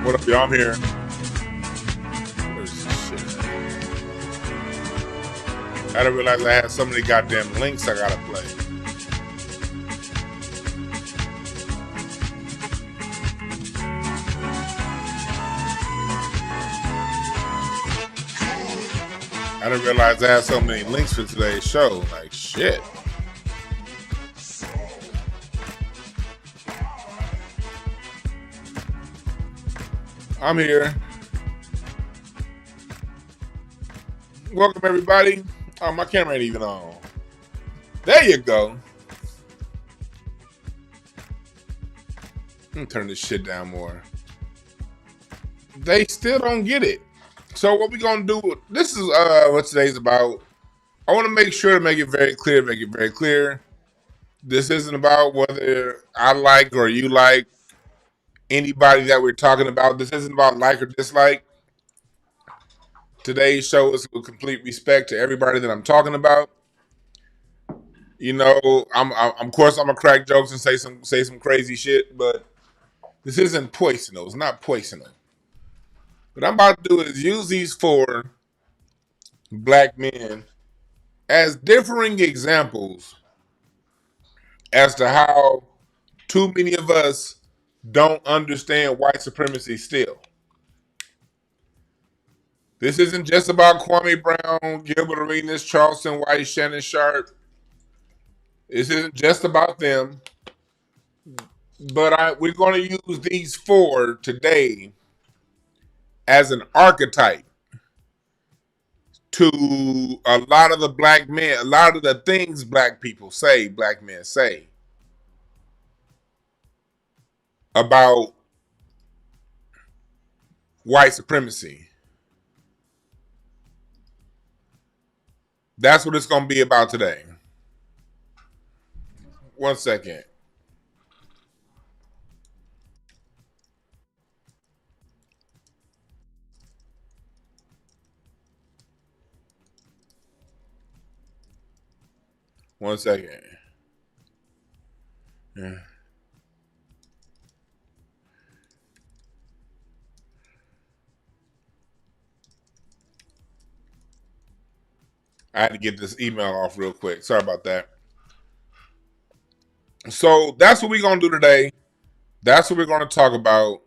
What up, y'all? I'm here. Where's this shit at? I didn't realize I had so many goddamn links I gotta play. I didn't realize I had so many links for today's show. Like, shit. I'm here. Welcome, everybody. Oh, my camera ain't even on. There you go. Let me turn this shit down more. They still don't get it. So what we gonna do? This is what today's about. I want to make sure to make it very clear. This isn't about whether I like or you like anybody that we're talking about. This isn't about like or dislike. Today's show is with complete respect to everybody that I'm talking about. You know, I'm of course I'm gonna crack jokes and say some crazy shit, but this isn't poisonous. It's not poisonous. What I'm about to do is use these four black men as differing examples as to how too many of us don't understand white supremacy still. This isn't just about Kwame Brown, Gilbert Arenas, Charleston White, Shannon Sharp. This isn't just about them. But we're going to use these four today as an archetype to a lot of the black men, a lot of the things black people say, black men say about white supremacy. That's what it's going to be about today. 1 second. One second. Yeah. I had to get this email off real quick. Sorry about that. So that's what we're going to do today. That's what we're going to talk about.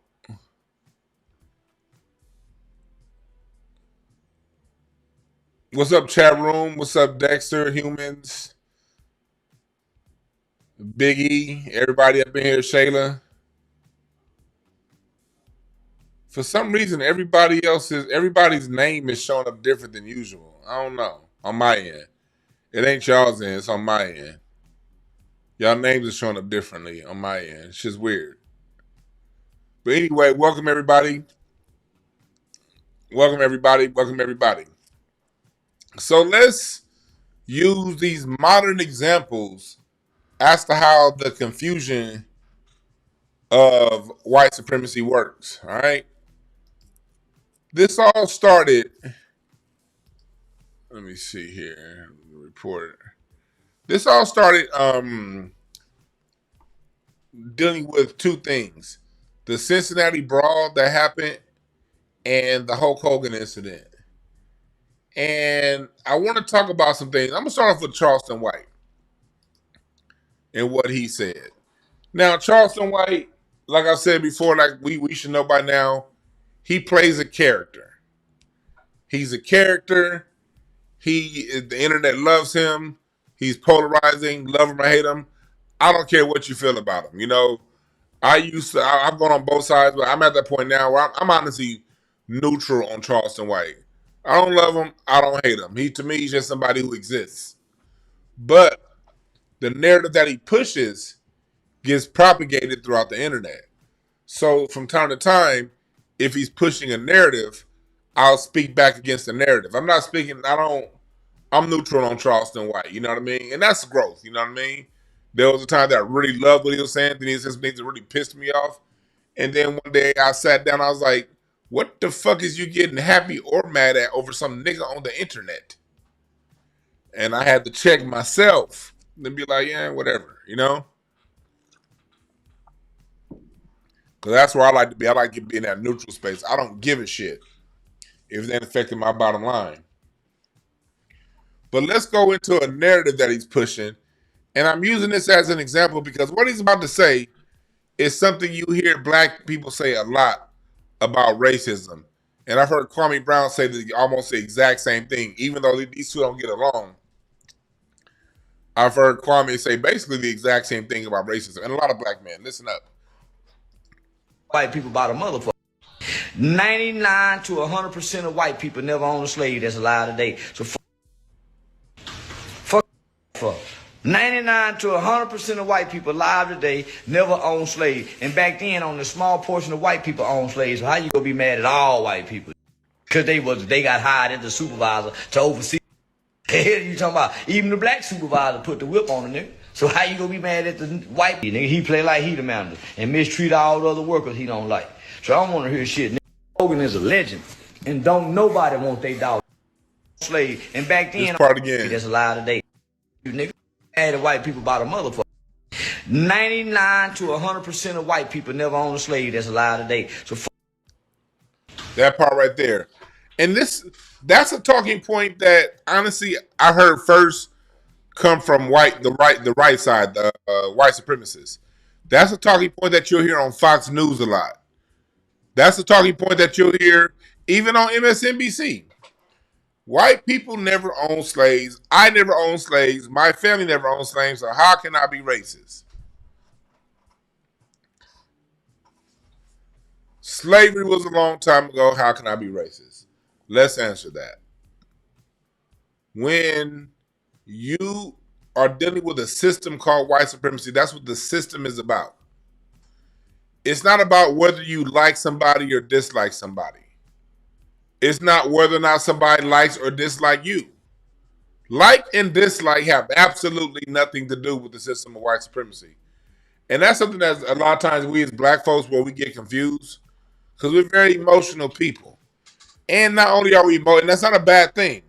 What's up, chat room? What's up, Dexter, humans, Biggie, everybody up in here, Shayla. For some reason, everybody's name is showing up different than usual. I don't know. On my end. It ain't y'all's end, it's on my end. Y'all names are showing up differently on my end. It's just weird. But anyway, welcome everybody. Welcome everybody. Welcome everybody. So let's use these modern examples as to how the confusion of white supremacy works. All right. This all started. Let me see here. Report. This all started dealing with two things: the Cincinnati brawl that happened and the Hulk Hogan incident. And I want to talk about some things. I'm gonna start off with Charleston White and what he said. Now, Charleston White, like I said before, like we should know by now, he plays a character. He's a character. The internet loves him. He's polarizing, love him or hate him. I don't care what you feel about him. You know, I've gone on both sides, but I'm at that point now where I'm honestly neutral on Charleston White. I don't love him. I don't hate him. To me, he's just somebody who exists. But the narrative that he pushes gets propagated throughout the internet. So from time to time, if he's pushing a narrative, I'll speak back against the narrative. I'm neutral on Charleston White, you know what I mean? And that's growth, you know what I mean? There was a time that I really loved what he was saying, then he said some things that really pissed me off. And then one day I sat down, I was like, what the fuck is you getting happy or mad at over some nigga on the internet? And I had to check myself and be like, yeah, whatever, you know? Because that's where I like to be. I like to be in that neutral space. I don't give a shit if it ain't affecting my bottom line. But let's go into a narrative that he's pushing. And I'm using this as an example because what he's about to say is something you hear black people say a lot about racism. And I've heard Kwame Brown say almost the exact same thing, even though these two don't get along. I've heard Kwame say basically the exact same thing about racism. And a lot of black men, listen up. White people by the motherfucker. 99 to 100% of white people never owned a slave that's alive today. So fuck. 99 to 100% of white people alive today never owned slaves. And back then, only a small portion of white people owned slaves. So how you gonna be mad at all white people? Because they got hired as the supervisor to oversee. The hell you talking about? Even the black supervisor put the whip on the nigga. So how you gonna be mad at the white nigga? He play like he the manager and mistreat all the other workers he don't like. So I don't want to hear shit. Nigga, Hogan is a legend, and don't nobody want they dog slave. And back then, that's alive today. You nigga mad at white people by the motherfucker. 99 to 100% of white people never owned a slave that's alive today. So that part right there. And that's a talking point that honestly I heard first come from the right side, the white supremacists. That's a talking point that you'll hear on Fox News a lot. That's a talking point that you'll hear even on MSNBC. White people never owned slaves. I never owned slaves. My family never owned slaves. So how can I be racist? Slavery was a long time ago. How can I be racist? Let's answer that. When you are dealing with a system called white supremacy, that's what the system is about. It's not about whether you like somebody or dislike somebody. It's not whether or not somebody likes or dislikes you. Like and dislike have absolutely nothing to do with the system of white supremacy. And that's something that a lot of times we as black folks, where we get confused, because we're very emotional people. And not only are we emotional, and that's not a bad thing.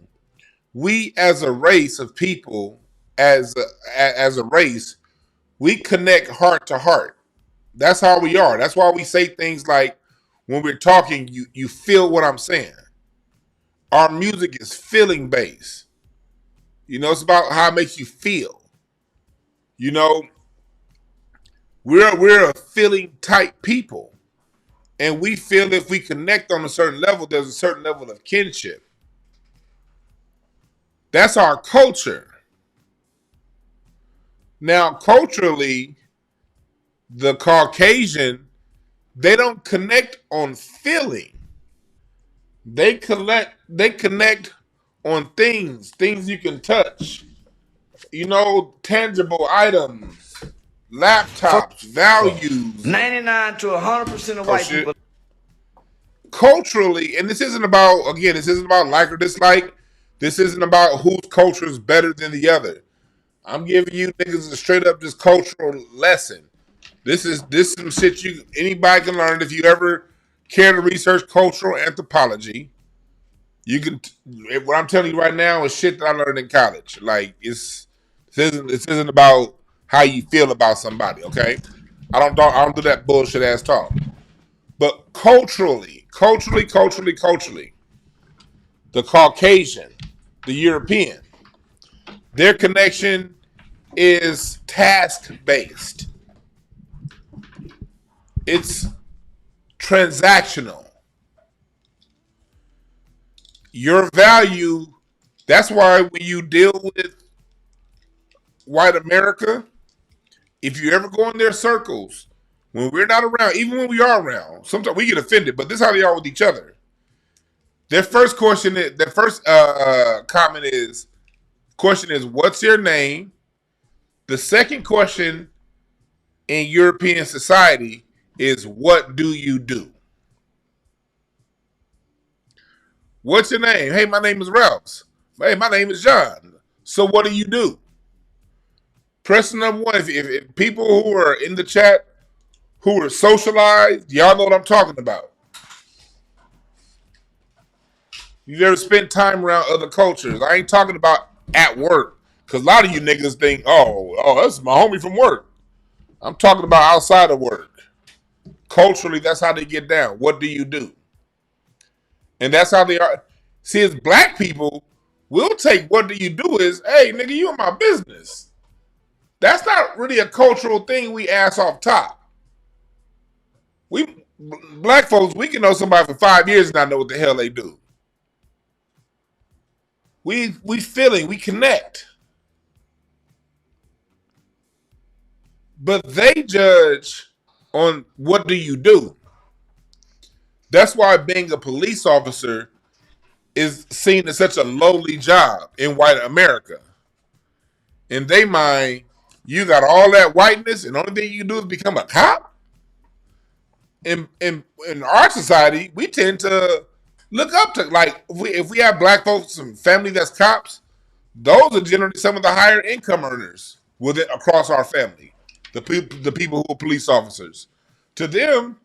We as a race of people, as a race, we connect heart to heart. That's how we are. That's why we say things like, when we're talking, you feel what I'm saying. Our music is feeling based. You know, it's about how it makes you feel. You know, we're a feeling type people. And we feel if we connect on a certain level, there's a certain level of kinship. That's our culture. Now, culturally, the Caucasian, they don't connect on feeling. They connect on things you can touch. You know, tangible items, laptops, values. 99 to 100% of white people. Culturally, and this isn't about like or dislike. This isn't about whose culture is better than the other. I'm giving you niggas a straight up just cultural lesson. This is some shit anybody can learn if you ever care to research cultural anthropology. You can. What I'm telling you right now is shit that I learned in college. Like this isn't about how you feel about somebody. Okay, I don't do that bullshit ass talk. But culturally, the Caucasian, the European, their connection is task based. It's transactional. Your value, that's why when you deal with white America, if you ever go in their circles, when we're not around, even when we are around, sometimes we get offended, but this is how they are with each other. Their first comment is, what's your name? The second question in European society is, what do you do? What's your name? Hey, my name is Ralph. Hey, my name is John. So what do you do? Press number one. If people who are in the chat who are socialized, y'all know what I'm talking about. You ever spent time around other cultures? I ain't talking about at work, because a lot of you niggas think, oh, that's my homie from work. I'm talking about outside of work. culturally, that's how they get down. What do you do? And that's how they are. See, as black people, we'll take what do you do is, hey, nigga, you in my business. That's not really a cultural thing we ask off top. We black folks, we can know somebody for 5 years and not know what the hell they do. We feeling, we connect. But they judge on what do you do. That's why being a police officer is seen as such a lowly job in white America. In their mind, you got all that whiteness, and the only thing you do is become a cop. In our society, we tend to look up to, like, if we have black folks and family that's cops, those are generally some of the higher income earners with it across our family. The people who are police officers. To them,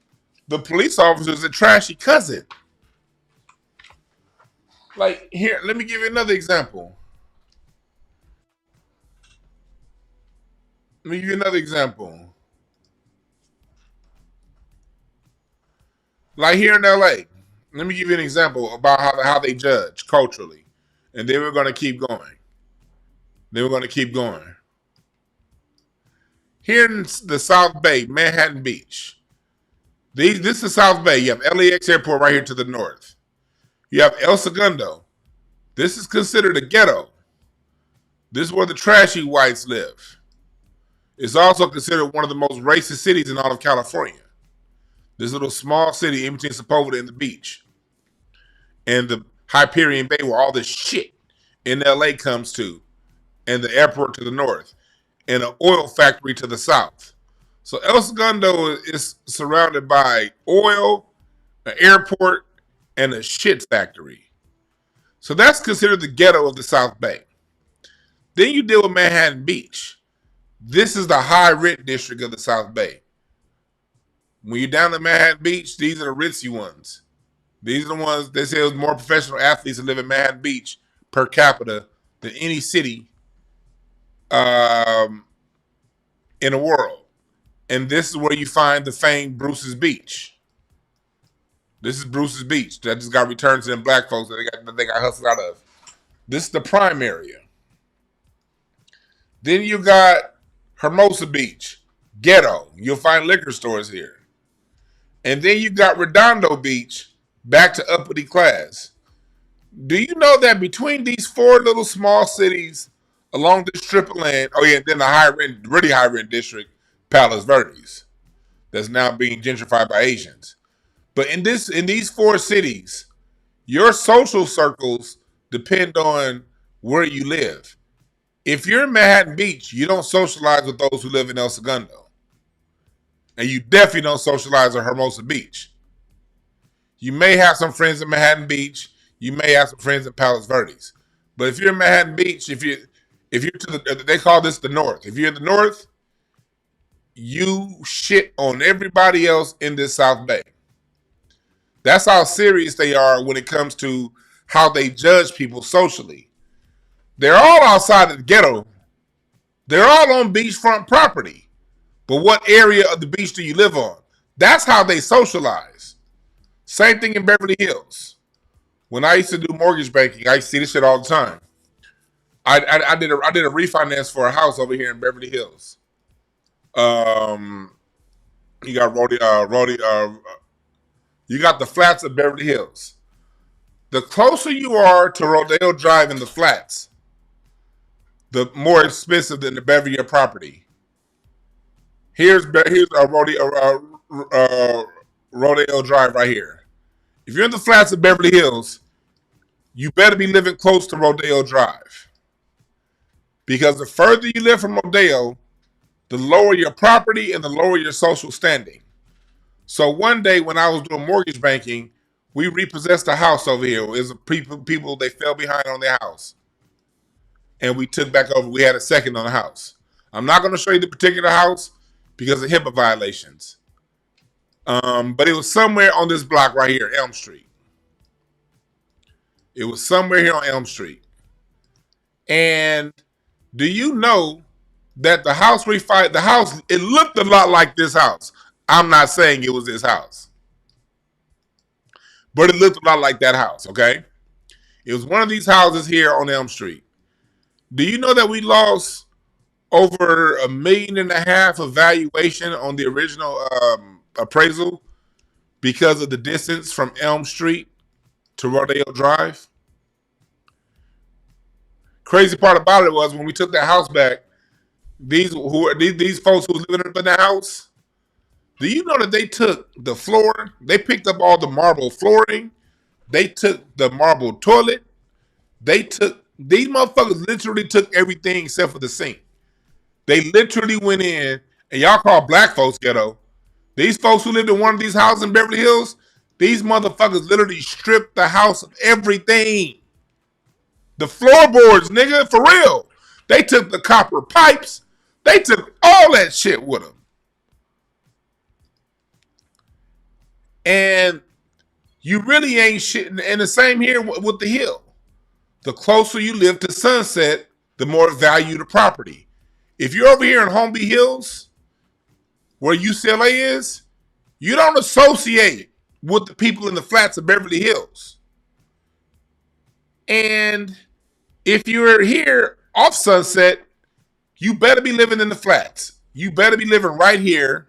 the police officer is a trashy cousin. Like, here, let me give you another example. Let me give you another example. Like here in LA, let me give you an example about how they judge culturally. And then we're going to keep going. Here in the South Bay, Manhattan Beach. This is South Bay. You have LAX Airport right here to the north. You have El Segundo. This is considered a ghetto. This is where the trashy whites live. It's also considered one of the most racist cities in all of California. This little small city in between Sepulveda and the beach. And the Hyperion Bay where all this shit in LA comes to. And the airport to the north. And an oil factory to the south. So El Segundo is surrounded by oil, an airport, and a shit factory. So that's considered the ghetto of the South Bay. Then you deal with Manhattan Beach. This is the high rent district of the South Bay. When you're down at Manhattan Beach, these are the ritzy ones. These are the ones they say there's more professional athletes that live in Manhattan Beach per capita than any city in the world. And this is where you find the famed Bruce's Beach. This is Bruce's Beach that just got returned to them black folks that they got hustled out of. This is the prime area. Then you got Hermosa Beach, ghetto. You'll find liquor stores here. And then you got Redondo Beach, back to uppity class. Do you know that between these four little small cities along this strip of land, oh yeah, and then the really high rent district, Palos Verdes, that's now being gentrified by Asians. But in these four cities, your social circles depend on where you live. If you're in Manhattan Beach, you don't socialize with those who live in El Segundo. And you definitely don't socialize at Hermosa Beach. You may have some friends in Manhattan Beach. You may have some friends in Palos Verdes. But if you're in Manhattan Beach, if you're to they call this the North. If you're in the North, you shit on everybody else in this South Bay. That's how serious they are when it comes to how they judge people socially. They're all outside of the ghetto. They're all on beachfront property. But what area of the beach do you live on? That's how they socialize. Same thing in Beverly Hills. When I used to do mortgage banking, I used to see this shit all the time. I did a refinance for a house over here in Beverly Hills. You got you got the flats of Beverly Hills. The closer you are to Rodeo Drive in the flats, the more expensive than the Beverly Hills property. Here's a Rodeo Drive right here. If you're in the flats of Beverly Hills, you better be living close to Rodeo Drive. Because the further you live from Rodeo, the lower your property and the lower your social standing. So one day when I was doing mortgage banking, we repossessed a house over here. It was people they fell behind on their house. And we took back over. We had a second on the house. I'm not going to show you the particular house because of HIPAA violations. But it was somewhere on this block right here, Elm Street. It was somewhere here on Elm Street. And do you know that the house, it looked a lot like this house. I'm not saying it was this house, but it looked a lot like that house, okay? It was one of these houses here on Elm Street. Do you know that we lost over $1.5 million of valuation on the original appraisal because of the distance from Elm Street to Rodeo Drive? Crazy part about it was when we took that house back, these folks who was living up in the house, do you know that they took the floor, they picked up all the marble flooring, they took the marble toilet, these motherfuckers literally took everything except for the sink. They literally went in, and y'all call black folks ghetto. These folks who lived in one of these houses in Beverly Hills, these motherfuckers literally stripped the house of everything. The floorboards, nigga, for real. They took the copper pipes. They took all that shit with them. And you really ain't shit. And the same here with the Hill. The closer you live to Sunset, the more value the property. If you're over here in Holmby Hills, where UCLA is, you don't associate with the people in the flats of Beverly Hills. And if you're here off Sunset, you better be living in the flats. You better be living right here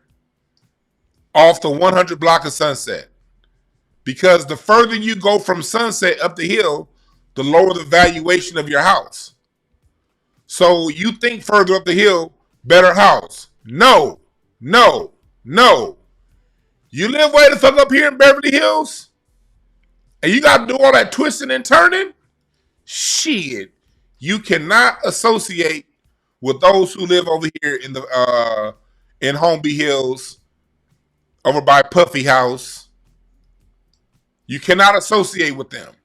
off the 100 block of Sunset. Because the further you go from Sunset up the hill, the lower the valuation of your house. So you think further up the hill, better house. No, no, no. You live way the fuck up here in Beverly Hills, and you got to do all that twisting and turning? Shit. You cannot associate with those who live over here in Holmby Hills, over by Puffy House. You cannot associate with them.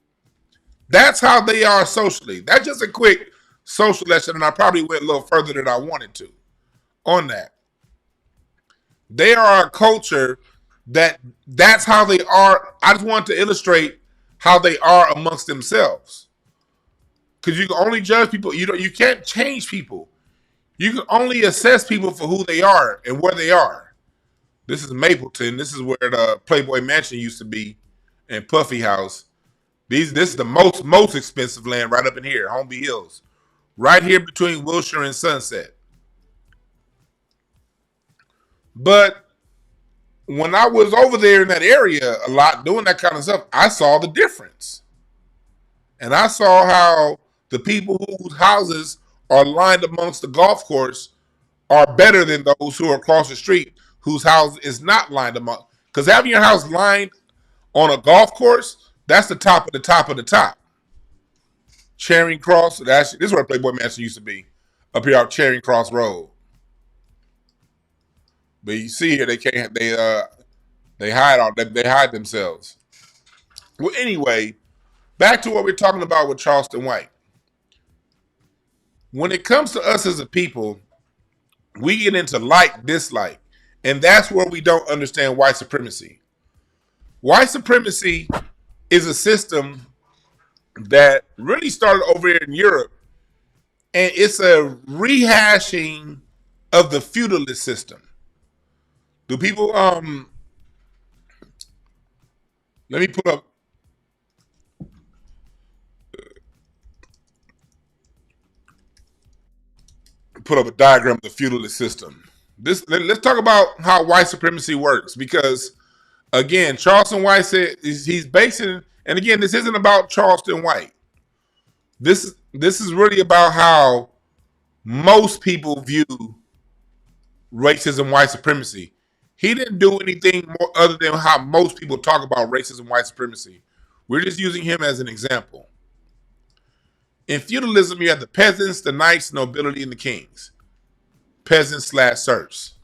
That's how they are socially. That's just a quick social lesson, and I probably went a little further than I wanted to on that. They are a culture that's how they are. I just want to illustrate how they are amongst themselves. Because you can only judge people. You can't change people. You can only assess people for who they are and where they are. This is Mapleton. This is where the Playboy Mansion used to be, and Puffy House. This is the most expensive land right up in here, Holmby Hills, right here between Wilshire and Sunset. But when I was over there in that area a lot doing that kind of stuff, I saw the difference. And I saw how the people whose houses are lined amongst the golf course are better than those who are across the street whose house is not lined among. Because having your house lined on a golf course, that's the top of the top of the top. Charing Cross, this is where Playboy Mansion used to be, up here off Charing Cross Road. But you see here, they can't. They hide themselves. Well, anyway, back to what we're talking about with Charleston White. When it comes to us as a people, we get into like, dislike, and that's where we don't understand white supremacy. White supremacy is a system that really started over here in Europe, and it's a rehashing of the feudalist system. Do people let me put up a diagram of the feudalist system. Let's talk about how white supremacy works, because again, Charleston White said he's basing, and again, this isn't about Charleston White. This is really about how most people view racism, white supremacy. He didn't do anything more other than how most people talk about racism, white supremacy. We're just using him as an example. In feudalism, you have the peasants, the knights, nobility, and the kings. Peasants/serfs.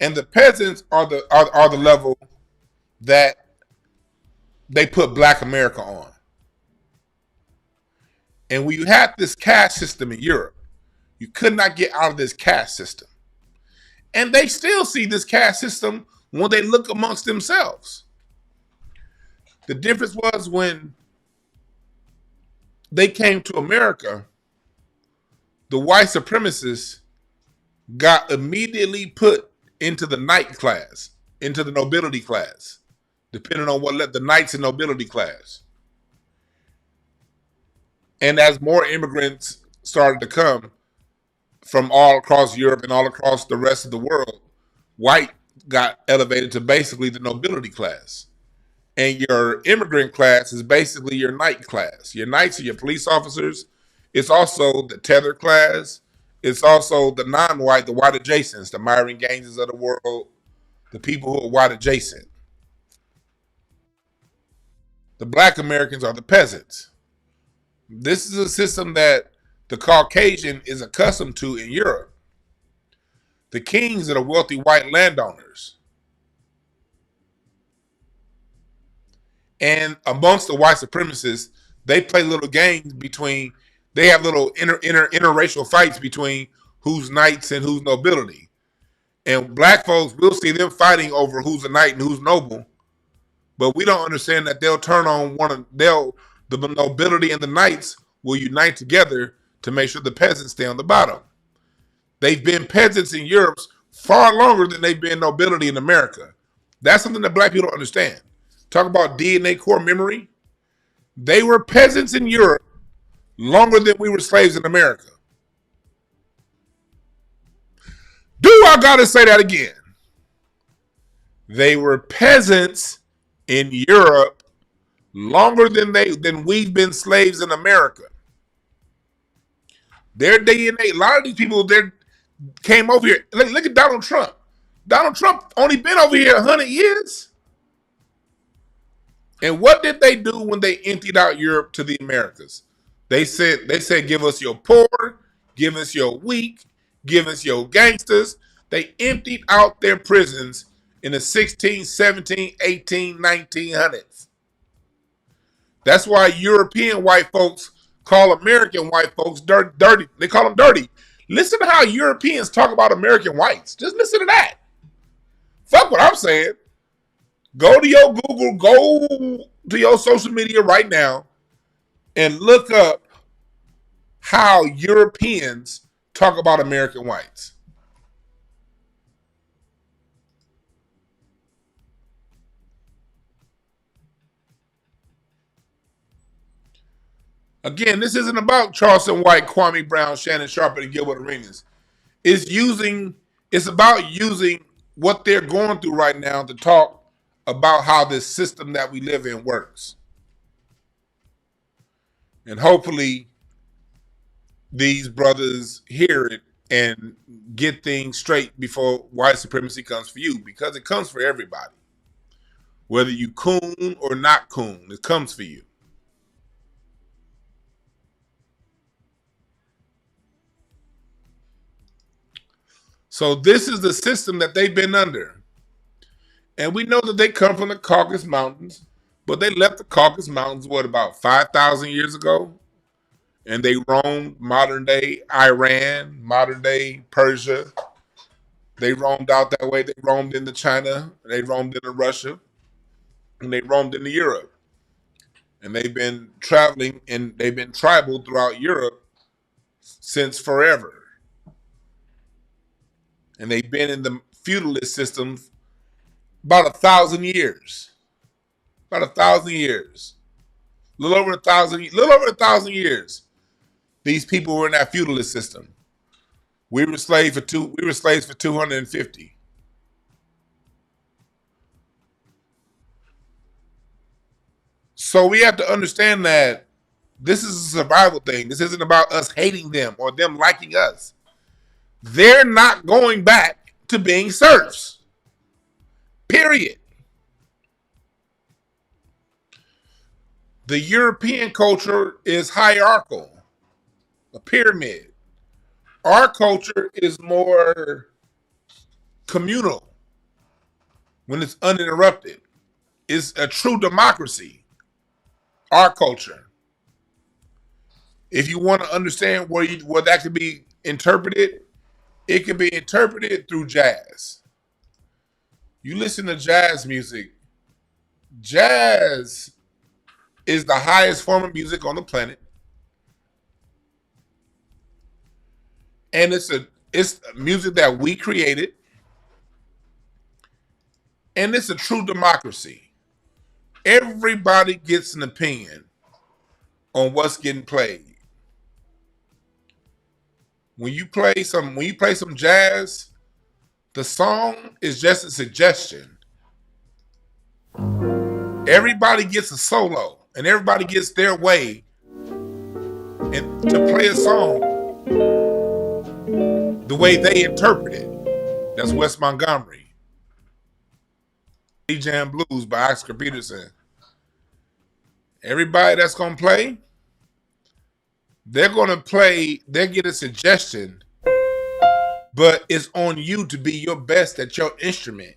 And the peasants are the level that they put Black America on. And when you had this caste system in Europe, you could not get out of this caste system. And they still see this caste system when they look amongst themselves. The difference was when they came to America, the white supremacists got immediately put into the knight class, into the nobility class, depending on what the knights and nobility class. And as more immigrants started to come from all across Europe and all across the rest of the world, white got elevated to basically the nobility class. And your immigrant class is basically your knight class. Your knights are your police officers. It's also the tether class. It's also the non-white, the white adjacents, the Myron Gaineses of the world, the people who are white adjacent. The black Americans are the peasants. This is a system that the Caucasian is accustomed to in Europe. The kings are the wealthy white landowners. And amongst the white supremacists, they play little games between, they have little interracial fights between who's knights and who's nobility. And black folks will see them fighting over who's a knight and who's noble. But we don't understand that they'll turn on the nobility and the knights will unite together to make sure the peasants stay on the bottom. They've been peasants in Europe far longer than they've been nobility in America. That's something that black people don't understand. Talk about DNA core memory. They were peasants in Europe longer than we were slaves in America. Do I gotta say that again? They were peasants in Europe longer than we've been slaves in America. Their DNA, a lot of these people came over here. Look at Donald Trump. Donald Trump only been over here 100 years. And what did they do when they emptied out Europe to the Americas? They said, give us your poor, give us your weak, give us your gangsters. They emptied out their prisons in the 16, 17, 18, 1900s. That's why European white folks call American white folks dirty. They call them dirty. Listen to how Europeans talk about American whites. Just listen to that. Fuck what I'm saying. Go to your Google, go to your social media right now and look up how Europeans talk about American whites. Again, this isn't about Charleston White, Kwame Brown, Shannon Sharp, and Gilbert Arenas. It's about using what they're going through right now to talk about how this system that we live in works. And hopefully these brothers hear it and get things straight before white supremacy comes for you, because it comes for everybody. Whether you coon or not coon, it comes for you. So this is the system that they've been under. And we know that they come from the Caucasus Mountains, but they left the Caucasus Mountains, about 5,000 years ago? And they roamed modern day Iran, modern day Persia. They roamed out that way. They roamed into China. They roamed into Russia. And they roamed into Europe. And they've been traveling and they've been tribal throughout Europe since forever. And they've been in the feudalist systems about 1,000 years. About 1,000 years. A little over 1,000 years. These people were in that feudalist system. We were slaves for 250. So we have to understand that this is a survival thing. This isn't about us hating them or them liking us. They're not going back to being serfs. Period. The European culture is hierarchical, a pyramid. Our culture is more communal when it's uninterrupted. It's a true democracy. Our culture. If you want to understand where that could be interpreted, it can be interpreted through jazz. You listen to jazz music. Jazz is the highest form of music on the planet. And it's music that we created. And it's a true democracy. Everybody gets an opinion on what's getting played. When you play some jazz, the song is just a suggestion. Everybody gets a solo, and everybody gets their way and to play a song the way they interpret it. That's Wes Montgomery. Jam Blues by Oscar Peterson. Everybody that's gonna play, they're get a suggestion, but it's on you to be your best at your instrument.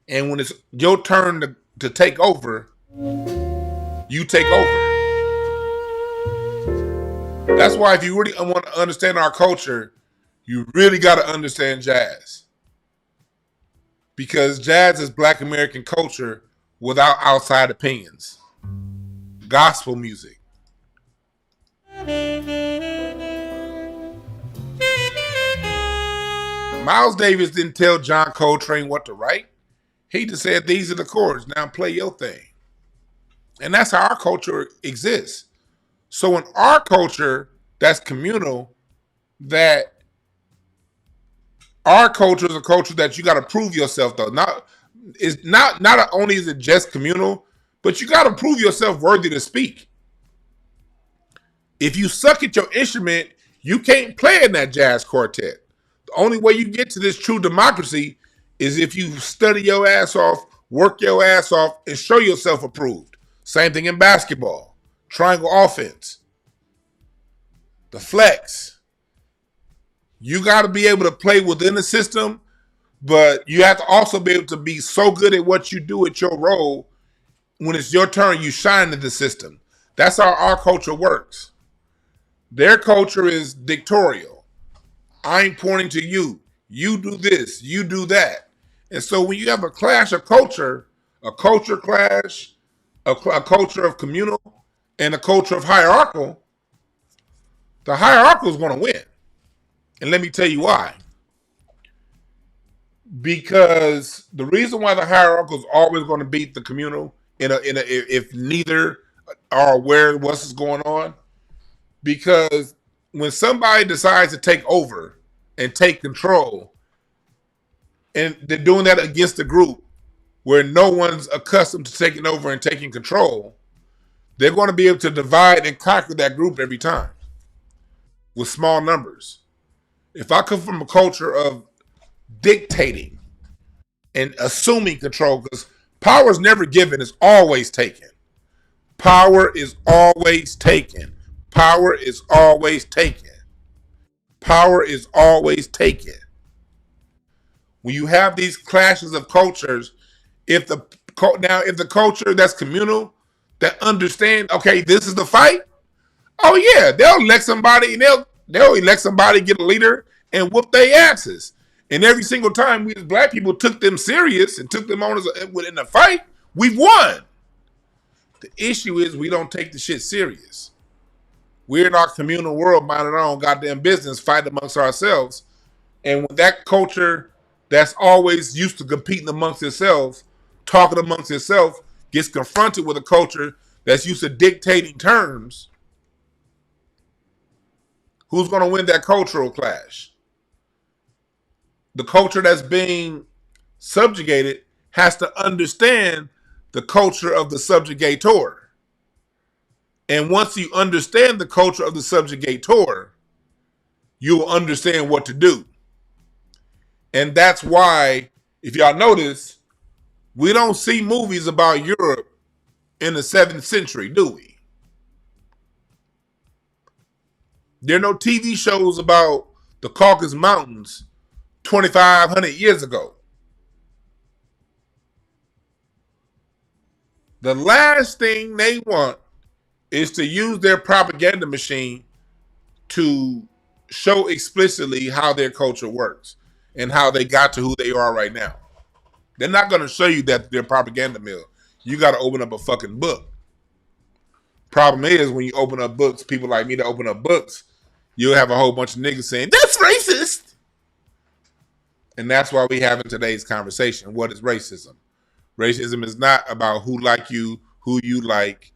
And when it's your turn to take over, you take over. That's why if you really want to understand our culture, you really got to understand jazz. Because jazz is Black American culture without outside opinions. Gospel music. Miles Davis didn't tell John Coltrane what to write. He just said, these are the chords. Now play your thing. And that's how our culture exists. So in our culture, that's communal, that our culture is a culture that you got to prove yourself, though. Not only is it just communal, but you got to prove yourself worthy to speak. If you suck at your instrument, you can't play in that jazz quartet. The only way you get to this true democracy is if you study your ass off, work your ass off, and show yourself approved. Same thing in basketball. Triangle offense. The flex. You got to be able to play within the system, but you have to also be able to be so good at what you do at your role. When it's your turn, you shine in the system. That's how our culture works. Their culture is dictatorial. I'm pointing to you. You do this. You do that. And so when you have a clash of culture, a culture clash, a culture of communal, and a culture of hierarchical, the hierarchical is going to win. And let me tell you why. Because the reason why the hierarchical is always going to beat the communal if neither are aware of what's going on, because when somebody decides to take over and take control, and they're doing that against a group where no one's accustomed to taking over and taking control, they're going to be able to divide and conquer that group every time with small numbers. If I come from a culture of dictating and assuming control, because power is never given, it's always taken. Power is always taken. Power is always taken. Power is always taken. When you have these clashes of cultures, if the culture that's communal, that understand, okay, this is the fight. Oh yeah, they'll elect somebody and they'll elect somebody, get a leader, and whoop their asses. And every single time we as Black people took them serious and took them on in a fight, we've won. The issue is we don't take the shit serious. We're in our communal world, minding our own goddamn business, fighting amongst ourselves. And when that culture that's always used to competing amongst itself, talking amongst itself, gets confronted with a culture that's used to dictating terms, who's going to win that cultural clash? The culture that's being subjugated has to understand the culture of the subjugator. And once you understand the culture of the subjugator, you'll understand what to do. And that's why, if y'all notice, we don't see movies about Europe in the 7th century, do we? There are no TV shows about the Caucasus Mountains 2,500 years ago. The last thing they want is to use their propaganda machine to show explicitly how their culture works and how they got to who they are right now. They're not going to show you that they're propaganda mill. You got to open up a fucking book. Problem is, when you open up books, people like me that open up books, you'll have a whole bunch of niggas saying, that's racist. And that's why we have in today's conversation. What is racism? Racism is not about who like you, who you like.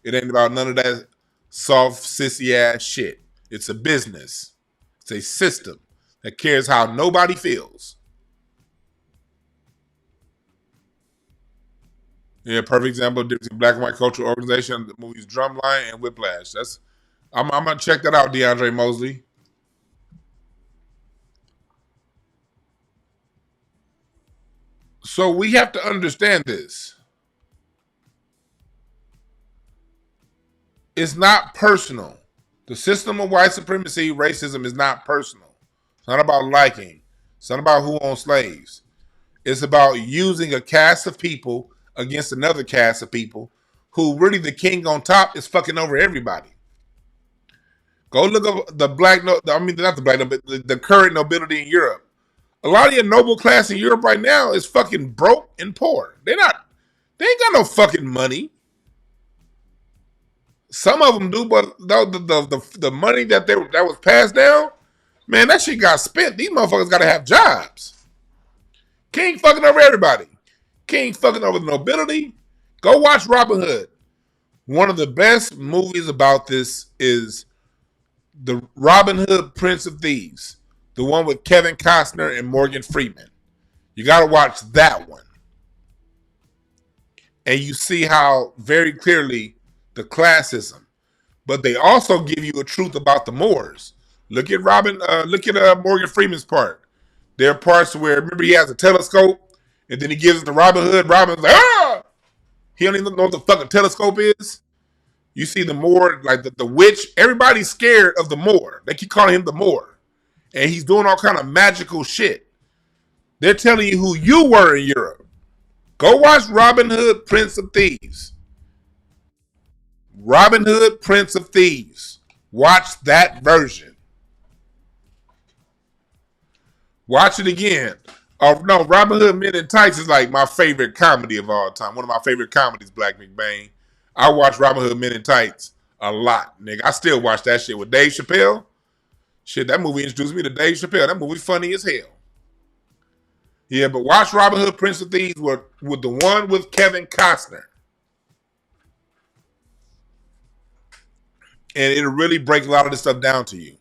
It ain't about none of that soft, sissy ass shit. It's a business. It's a system that cares how nobody feels. Yeah, perfect example of difference in black and white cultural organization, the movies Drumline and Whiplash. I'm gonna check that out, DeAndre Mosley. So we have to understand this. It's not personal. The system of white supremacy, racism is not personal. It's not about liking. It's not about who owns slaves. It's about using a cast of people against another cast of people who really the king on top is fucking over everybody. Go look up the black, I mean, not the black, but the current nobility in Europe. A lot of your noble class in Europe right now is fucking broke and poor. They ain't got no fucking money. Some of them do, but the money that was passed down, man, that shit got spent. These motherfuckers got to have jobs. King fucking over everybody. King fucking over the nobility. Go watch Robin Hood. One of the best movies about this is the Robin Hood Prince of Thieves, the one with Kevin Costner and Morgan Freeman. You got to watch that one. And you see how very clearly the classism, but they also give you a truth about the Moors. Look at Morgan Freeman's part. There are parts where, remember, he has a telescope, and then he gives it to Robin Hood. Robin's like, ah! He don't even know what the fucking telescope is. You see the Moor, like the witch. Everybody's scared of the Moor. They keep calling him the Moor, and he's doing all kind of magical shit. They're telling you who you were in Europe. Go watch Robin Hood, Prince of Thieves. Robin Hood, Prince of Thieves. Watch that version. Watch it again. Oh no, Robin Hood Men in Tights is like my favorite comedy of all time. One of my favorite comedies, Black McBain. I watch Robin Hood Men in Tights a lot, nigga. I still watch that shit with Dave Chappelle. Shit, that movie introduced me to Dave Chappelle. That movie funny as hell. Yeah, but watch Robin Hood, Prince of Thieves with the one with Kevin Costner. And it'll really break a lot of this stuff down to you.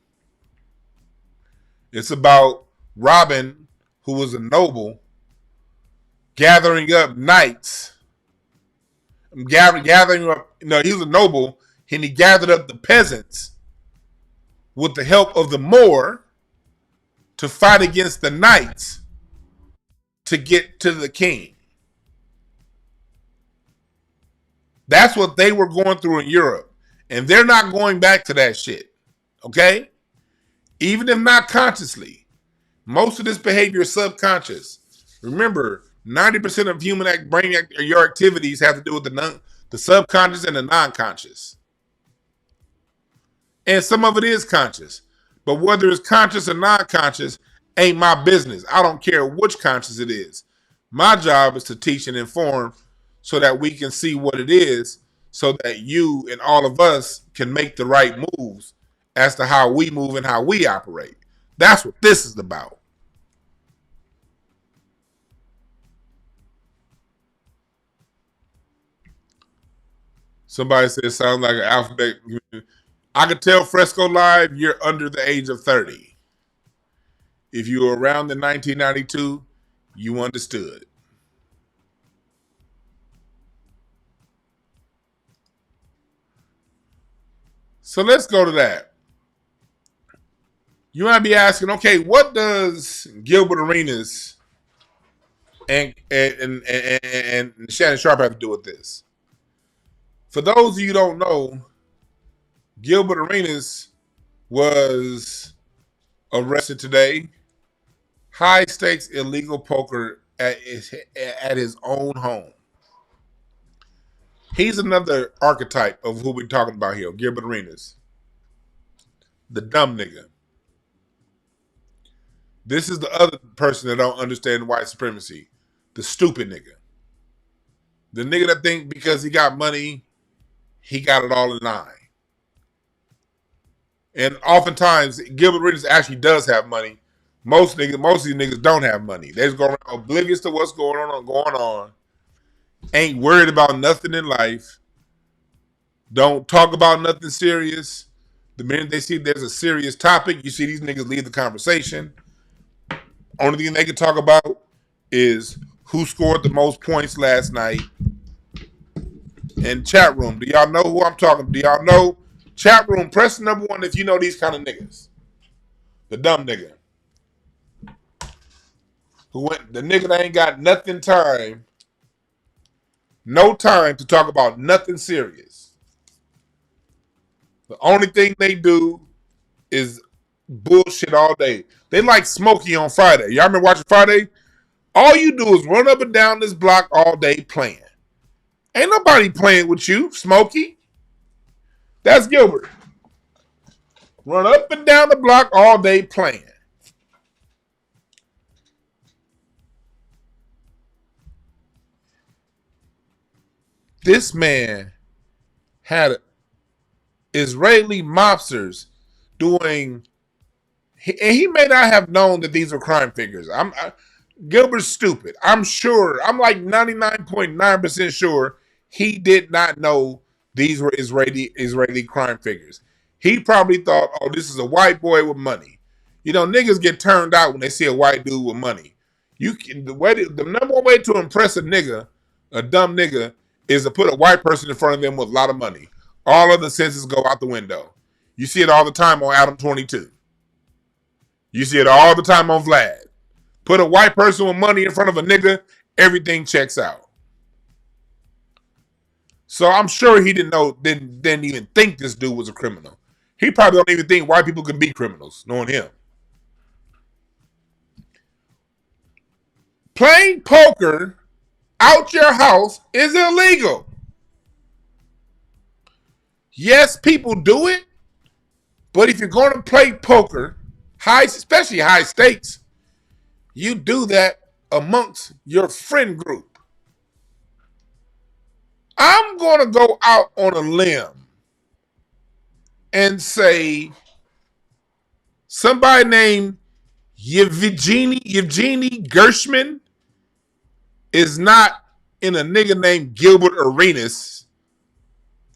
It's about Robin, who was a noble, gathering up knights. Gathering up, he was a noble, and he gathered up the peasants with the help of the Moor to fight against the knights to get to the king. That's what they were going through in Europe. And they're not going back to that shit. Okay? Even if not consciously. Most of this behavior is subconscious. Remember, 90% of human brain your activities have to do with the subconscious and the non-conscious. And some of it is conscious. But whether it's conscious or non-conscious ain't my business. I don't care which conscious it is. My job is to teach and inform so that we can see what it is, so that you and all of us can make the right moves as to how we move and how we operate. That's what this is about. Somebody said it sounds like an alphabet. I could tell Fresco Live, you're under the age of 30. If you were around in 1992, you understood. So let's go to that. You might be asking, okay, what does Gilbert Arenas and Shannon Sharp have to do with this? For those of you who don't know, Gilbert Arenas was arrested today. High stakes illegal poker at his own home. He's another archetype of who we're talking about here, Gilbert Arenas. The dumb nigga. This is the other person that don't understand white supremacy. The stupid nigga. The nigga that think because he got money, he got it all in line. And oftentimes, Gilbert Arenas actually does have money, Most of these niggas don't have money. They just go around oblivious to what's going on. Ain't worried about nothing in life. Don't talk about nothing serious. The minute they see there's a serious topic, you see these niggas leave the conversation. Only thing they can talk about is who scored the most points last night. And chat room. Do y'all know who I'm talking? Do y'all know? Chat room, press number 1 if you know these kind of niggas. The dumb nigga. The nigga that ain't got no time to talk about nothing serious. The only thing they do is bullshit all day. They like Smokey on Friday. Y'all remember watching Friday? All you do is run up and down this block all day playing. Ain't nobody playing with you, Smokey. That's Gilbert. Run up and down the block all day playing. This man had Israeli mobsters doing, and he may not have known that these were crime figures. Gilbert's stupid. I'm sure. I'm like 99.9% sure he did not know these were Israeli crime figures. He probably thought, oh, this is a white boy with money. You know, niggas get turned out when they see a white dude with money. The number one way to impress a dumb nigga, is to put a white person in front of them with a lot of money. All other senses go out the window. You see it all the time on Adam 22. You see it all the time on Vlad. Put a white person with money in front of a nigga, everything checks out. So I'm sure he didn't even think this dude was a criminal. He probably don't even think white people can be criminals, knowing him. Playing poker out your house is illegal. Yes, people do it, but if you're going to play poker, especially high stakes, you do that amongst your friend group. I'm going to go out on a limb and say somebody named Yevgeny Gershman is not in a nigga named Gilbert Arenas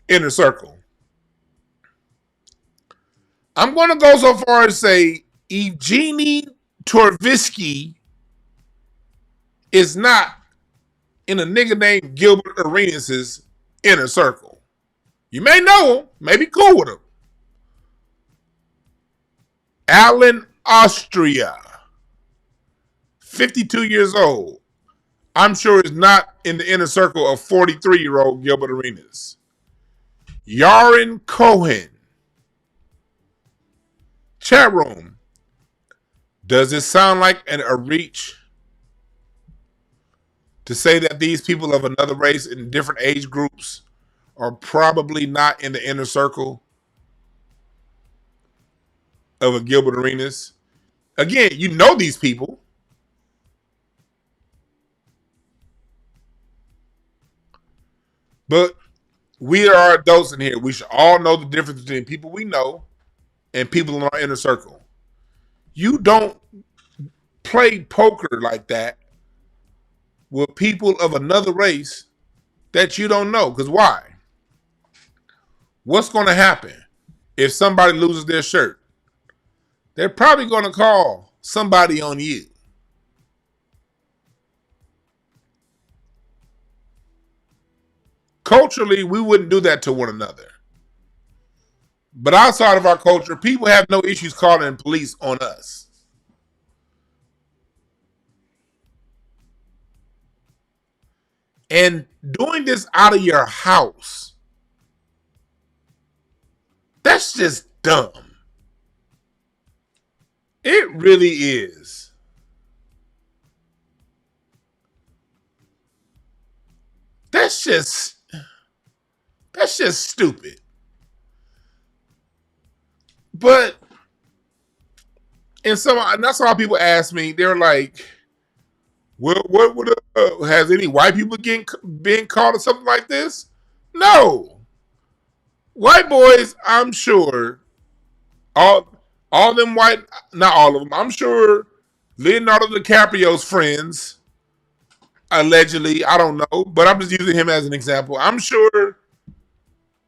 inner circle. I'm going to go so far as say Evgeny Torvisky is not in a nigga named Gilbert Arenas' inner circle. You may know him, may be cool with him. Alan Austria, 52 years old. I'm sure is not in the inner circle of 43-year-old Gilbert Arenas. Yaron Cohen. Chat room. Does it sound like a reach to say that these people of another race in different age groups are probably not in the inner circle of a Gilbert Arenas? Again, you know these people. But we are adults in here. We should all know the difference between people we know and people in our inner circle. You don't play poker like that with people of another race that you don't know. Because why? What's going to happen if somebody loses their shirt? They're probably going to call somebody on you. Culturally, we wouldn't do that to one another. But outside of our culture, people have no issues calling police on us. And doing this out of your house, that's just dumb. It really is. That's just stupid. But and that's why people ask me. They're like, "What would has any white people been caught or something like this?" No, white boys. I'm sure all them white, not all of them. I'm sure Leonardo DiCaprio's friends, allegedly, I don't know, but I'm just using him as an example. I'm sure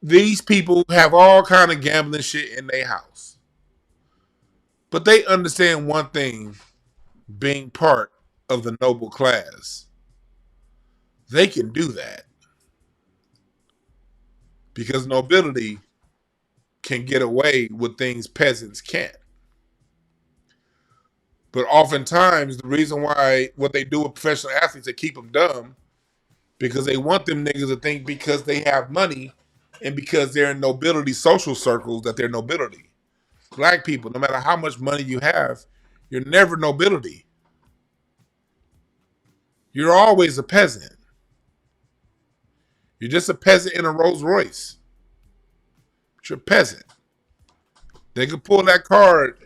these people have all kind of gambling shit in their house. But they understand one thing, being part of the noble class. They can do that because nobility can get away with things peasants can't. But oftentimes, the reason why what they do with professional athletes, they keep them dumb because they want them niggas to think because they have money and because they're in nobility social circles that they're nobility. Black people, no matter how much money you have, you're never nobility. You're always a peasant. You're just a peasant in a Rolls Royce. But you're a peasant. They can pull that card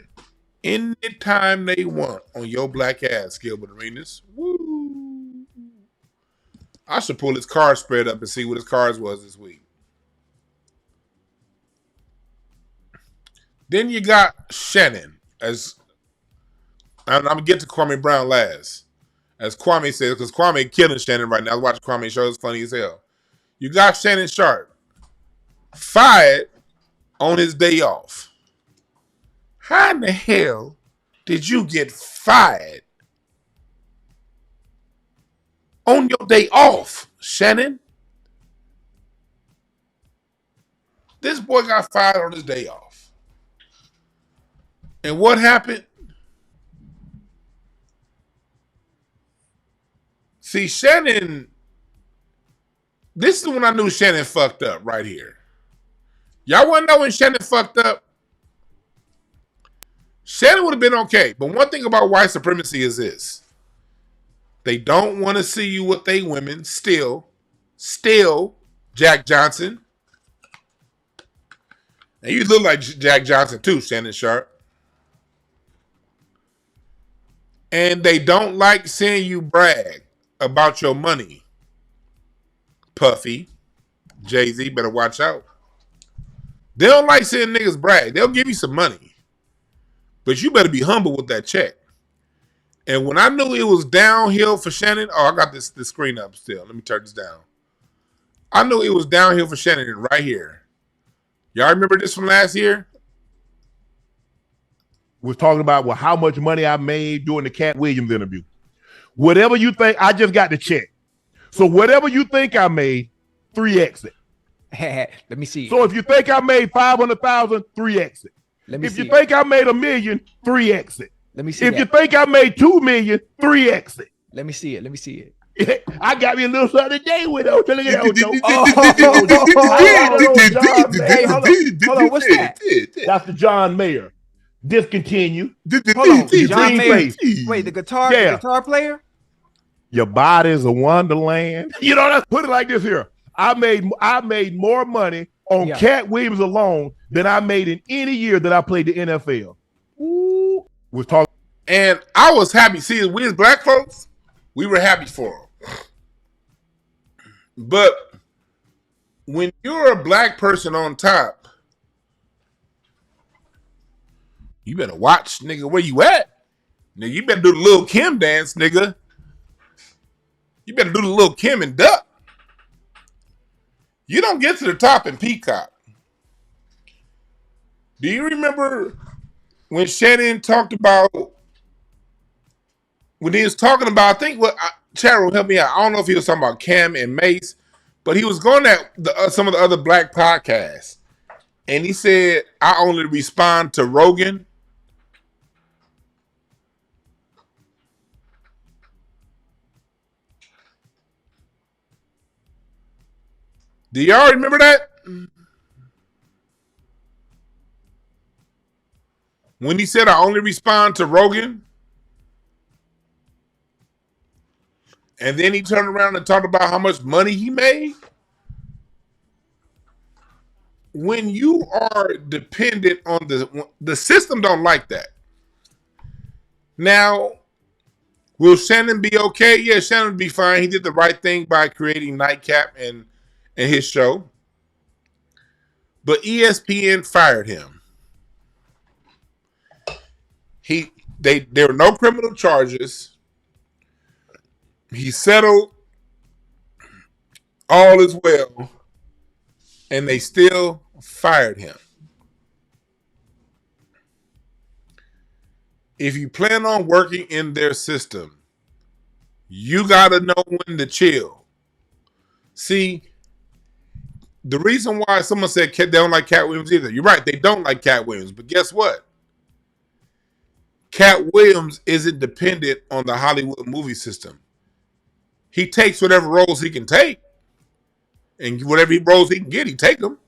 anytime they want on your black ass, Gilbert Arenas. Woo! I should pull his card spread up and see what his cards was this week. Then you got Shannon, as I'm gonna get to Kwame Brown last. As Kwame says, because Kwame killing Shannon right now. I was watching Kwame show, it's funny as hell. You got Shannon Sharp fired on his day off. How in the hell did you get fired on your day off, Shannon? This boy got fired on his day off. And what happened? See, Shannon, this is when I knew Shannon fucked up right here. Y'all want to know when Shannon fucked up? Shannon would have been okay. But one thing about white supremacy is this. They don't want to see you with they women still, Jack Johnson. And you look like Jack Johnson too, Shannon Sharp. And they don't like seeing you brag about your money. Puffy, Jay-Z, better watch out. They don't like seeing niggas brag. They'll give you some money. But you better be humble with that check. And when I knew it was downhill for Shannon, I got this screen up still. Let me turn this down. I knew it was downhill for Shannon right here. Y'all remember this from last year? Was talking about how much money I made during the Cat Williams interview. Whatever you think, I just got the check. So whatever you think I made, 3x it. Let me see. So if you think I made 500,000, 3x it. If you think I made $1 million, 3x it. Let me see. If you think I made 2 million, 3x it. Let me see it. Let me see it. I got me a little something today with it. Look at that. Hey, hold on. What's that? That's the John Mayer. Discontinue. Hold on. John Mayer. Wait, the guitar player? Your body's a wonderland. You know, let's put it like this here. I made more money on Cat Williams alone than I made in any year that I played the NFL. Ooh. We're talking. And I was happy. See, we as black folks, we were happy for him. But when you're a black person on top, you better watch, nigga, where you at. Nigga, you better do the Lil' Kim dance, nigga. You better do the Lil' Kim and duck. You don't get to the top in Peacock. Do you remember when Shannon talked about, when he was talking about, I think what, Cheryl, help me out. I don't know if he was talking about Cam and Mace, but he was going at some of the other black podcasts. And he said, I only respond to Rogan. Do y'all remember that? When he said, I only respond to Rogan. And then he turned around and talked about how much money he made. When you are dependent on the system don't like that. Now, will Shannon be okay? Yeah, Shannon will be fine. He did the right thing by creating Nightcap and his show. But ESPN fired him. there were no criminal charges. He settled, all is well, and they still fired him. If you plan on working in their system, you gotta know when to chill. See, the reason why someone said they don't like Cat Williams either, you're right, they don't like Cat Williams, but guess what? Cat Williams isn't dependent on the Hollywood movie system. He takes whatever roles he can take, and whatever roles he can get, he take them.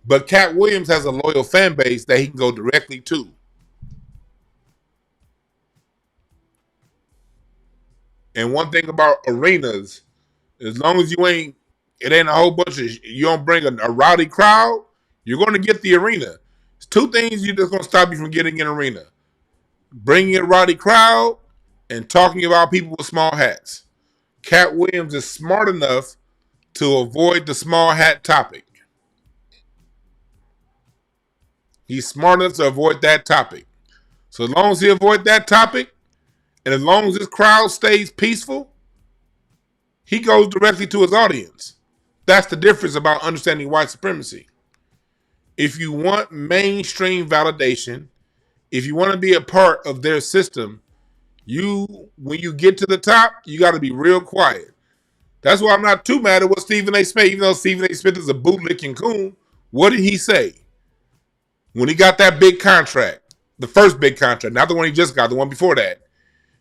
But Cat Williams has a loyal fan base that he can go directly to. And one thing about arenas, as long as it ain't a whole bunch of, you don't bring a rowdy crowd, you're going to get the arena. It's two things you're just going to stop you from getting an arena. Bringing a rowdy crowd and talking about people with small hats. Cat Williams is smart enough to avoid the small hat topic. He's smart enough to avoid that topic. So as long as he avoids that topic, and as long as this crowd stays peaceful, he goes directly to his audience. That's the difference about understanding white supremacy. If you want mainstream validation, if you want to be a part of their system, when you get to the top, you got to be real quiet. That's why I'm not too mad at what Stephen A. Smith, even though Stephen A. Smith is a bootlicking coon, what did he say? When he got that big contract, the first big contract, not the one he just got, the one before that,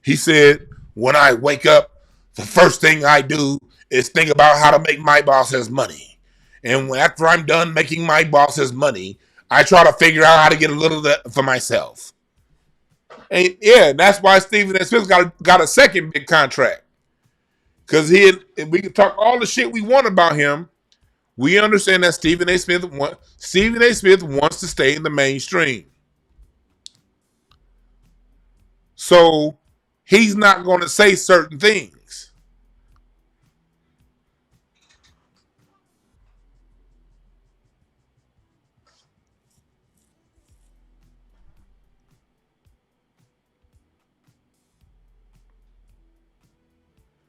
he said, when I wake up, the first thing I do is think about how to make my bosses money. And after I'm done making my bosses money, I try to figure out how to get a little of that for myself. And yeah, that's why Stephen A. Smith got a second big contract. Because we can talk all the shit we want about him. We understand that Stephen A. Smith wants to stay in the mainstream. So he's not going to say certain things.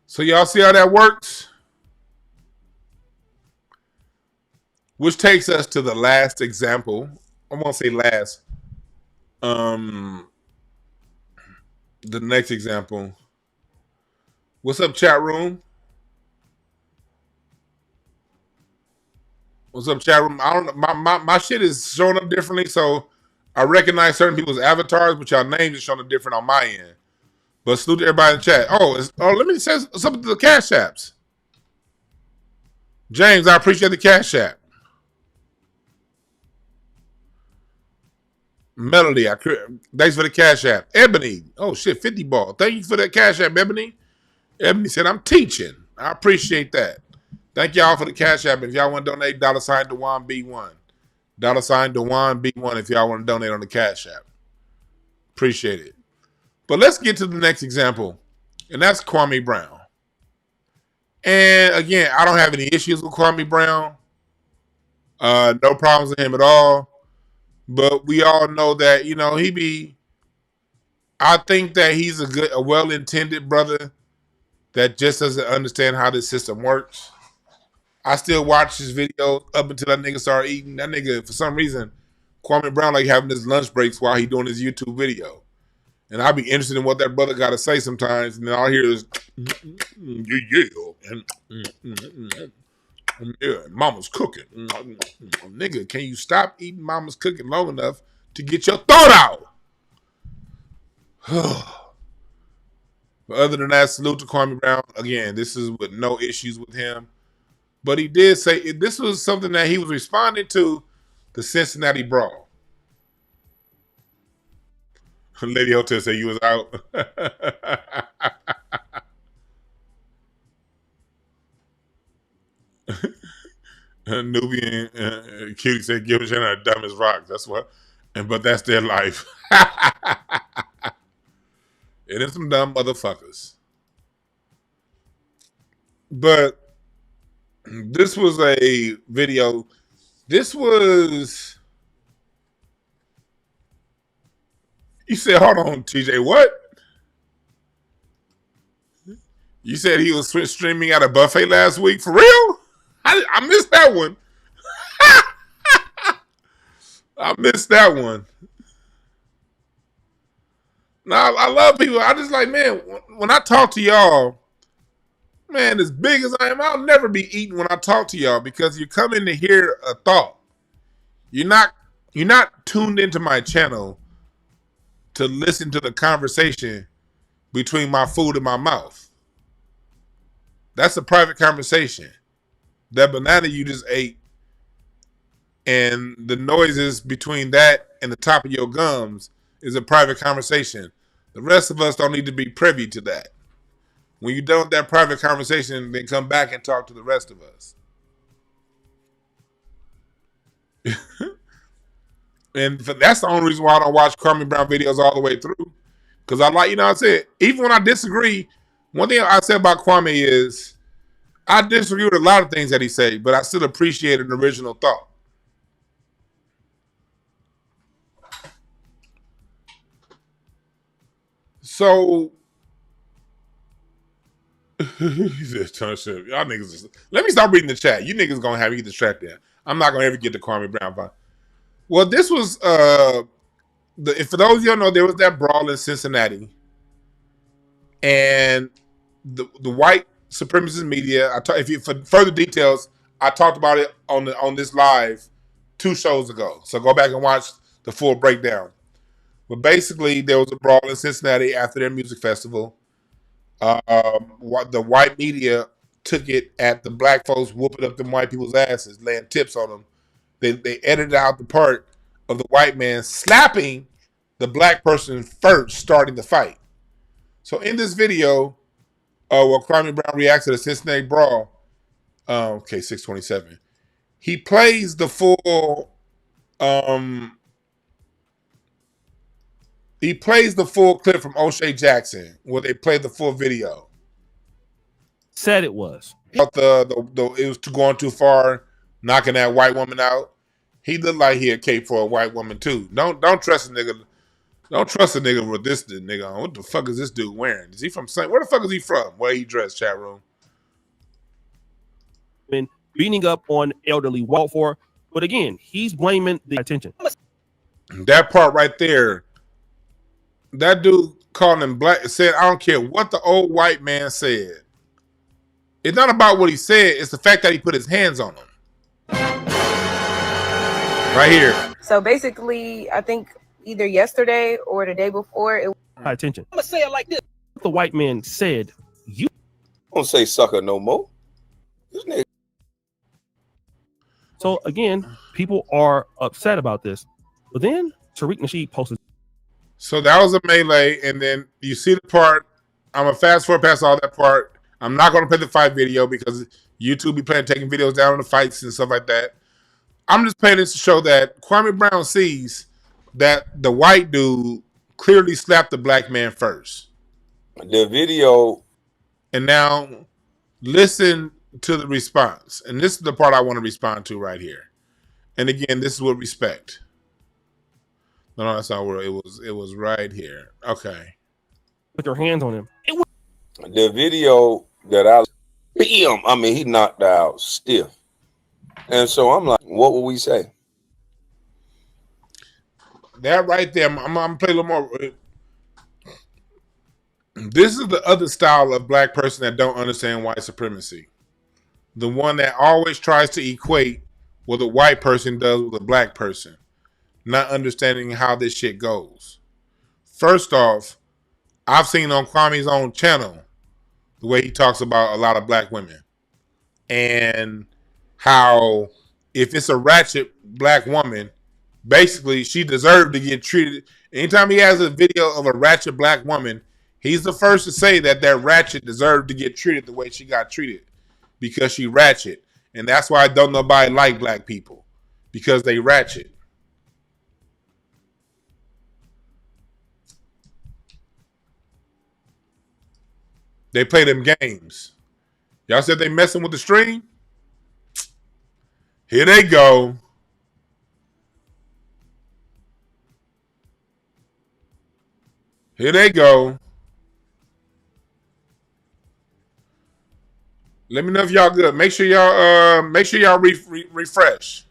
So y'all see how that works? Which takes us to the last example. I won't say last. The next example. What's up, chat room? What's up, chat room? I don't know. My shit is showing up differently, so I recognize certain people's avatars, but y'all names are showing up different on my end. But salute to everybody in the chat. Let me say something to the Cash Apps. James, I appreciate the Cash App. Melody, thanks for the Cash App. Ebony, oh shit, 50 ball. Thank you for that Cash App, Ebony. Ebony said, I'm teaching. I appreciate that. Thank y'all for the Cash App. If y'all want to donate, $DewanB1. $DewanB1 if y'all want to donate on the Cash App. Appreciate it. But let's get to the next example, and that's Kwame Brown. And again, I don't have any issues with Kwame Brown. No problems with him at all. But we all know that, I think that he's a well-intended brother that just doesn't understand how this system works. I still watch his videos up until that nigga started eating. That nigga, for some reason, Kwame Brown like having his lunch breaks while he doing his YouTube video. And I'll be interested in what that brother got to say sometimes. And then all I hear is, yeah, mama's cooking. Nigga, can you stop eating mama's cooking long enough to get your thought out? But other than that, salute to Kwame Brown. Again, this is with no issues with him. But he did say this was something that he was responding to the Cincinnati Brawl. Lady Hotel said you was out. Nubian Cutie said Gilbert Shannon are dumb as rocks. That's what. But that's their life. It is some dumb motherfuckers. But this was a video. This was You said, hold on, TJ, what? You said he was streaming at a buffet last week? For real? I missed that one. I missed that one. No, I love people. I just like, man, when I talk to y'all, man, as big as I am, I'll never be eating when I talk to y'all because you come in to hear a thought. You're not tuned into my channel to listen to the conversation between my food and my mouth. That's a private conversation. That banana you just ate and the noises between that and the top of your gums is a private conversation. The rest of us don't need to be privy to that. When you're done with that private conversation, then come back and talk to the rest of us. And that's the only reason why I don't watch Kwame Brown videos all the way through. Because I like, I said, even when I disagree, one thing I said about Kwame is I disagree with a lot of things that he said, but I still appreciate an original thought. So, he says, y'all niggas, let me start reading the chat. You niggas gonna have me distracted. I'm not gonna ever get to Kwame Brown. Well, this was, for those of you who know, there was that brawl in Cincinnati. And the white supremacist media, for further details, I talked about it on this live 2 shows ago. So go back and watch the full breakdown. But basically, there was a brawl in Cincinnati after their music festival. The white media took it at the black folks whooping up them white people's asses, laying tips on them. They edited out the part of the white man slapping the black person first, starting the fight. So in this video, where Kwame Brown reacts to the Cincinnati brawl, 627, he plays the full clip from O'Shea Jackson where they played the full video. Said it was. It was going too far, knocking that white woman out. He looked like he had cape for a white woman too. Don't trust a nigga. Don't trust a nigga with this nigga on. What the fuck is this dude wearing? Is he from where the fuck is he from? Where he dressed, chat room? Been beating up on elderly walk for, but again, he's blaming the attention. That part right there, that dude called him black, said, I don't care what the old white man said. It's not about what he said, it's the fact that he put his hands on him. Right here. So basically, I think either yesterday or the day before. Attention. I'm going to say it like this. The white man said, you don't say sucker no more. This nigga. So again, people are upset about this. But then Tariq Nasheed posted. So that was a melee, and then you see the part. I'm going to fast forward past all that part. I'm not going to play the fight video because YouTube be taking videos down on the fights and stuff like that. I'm just playing this to show that Kwame Brown sees that the white dude clearly slapped the black man first. The video. And now listen to the response. And this is the part I want to respond to right here. And again, this is with respect. No, that's not where it was. It was right here. Okay. Put your hands on him. The video that he knocked out stiff. And so I'm like, what will we say? That right there, I'm going to play a little more. This is the other style of black person that don't understand white supremacy. The one that always tries to equate what a white person does with a black person, not understanding how this shit goes. First off, I've seen on Kwame's own channel the way he talks about a lot of black women and how if it's a ratchet black woman, basically she deserved to get treated. Anytime he has a video of a ratchet black woman, he's the first to say that ratchet deserved to get treated the way she got treated because she ratchet. And that's why don't nobody like black people, because they ratchet. They play them games. Y'all said they messing with the stream? Here they go. Here they go. Let me know if y'all good. Make sure y'all refresh.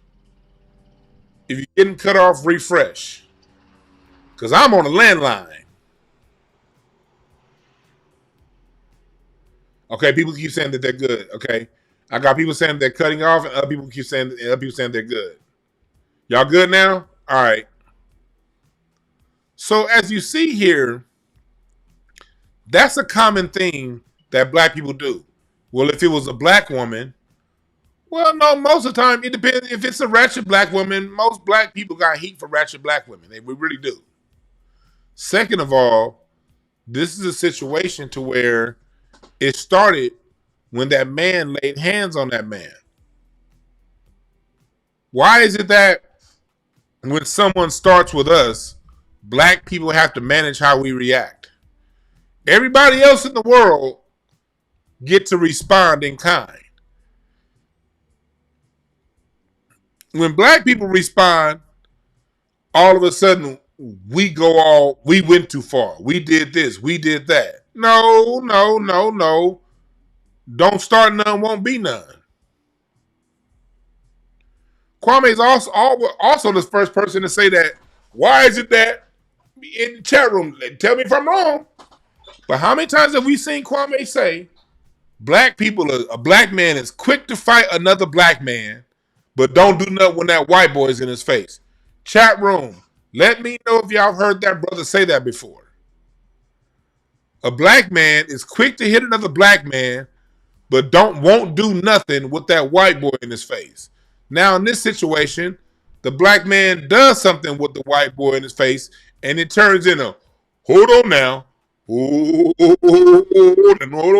If you're getting cut off, refresh. Cause I'm on a landline. Okay, people keep saying that they're good. Okay, I got people saying they're cutting off, and other people saying they're good. Y'all good now? All right. So as you see here, that's a common thing that black people do. Well, if it was a black woman, well, no, most of the time it depends. If it's a ratchet black woman, most black people got heat for ratchet black women. We really do. Second of all, this is a situation to where it started when that man laid hands on that man. Why is it that when someone starts with us, black people have to manage how we react? Everybody else in the world get to respond in kind. When black people respond, all of a sudden we went too far. We did this, we did that. No. Don't start none, won't be none. Kwame is also the first person to say that. Why is it that in the chat room, tell me if I'm wrong, but how many times have we seen Kwame say a black man is quick to fight another black man, but don't do nothing when that white boy is in his face? Chat room, let me know if y'all heard that brother say that before. A black man is quick to hit another black man, but won't do nothing with that white boy in his face. Now in this situation, the black man does something with the white boy in his face, and it turns into, hold on now. Hold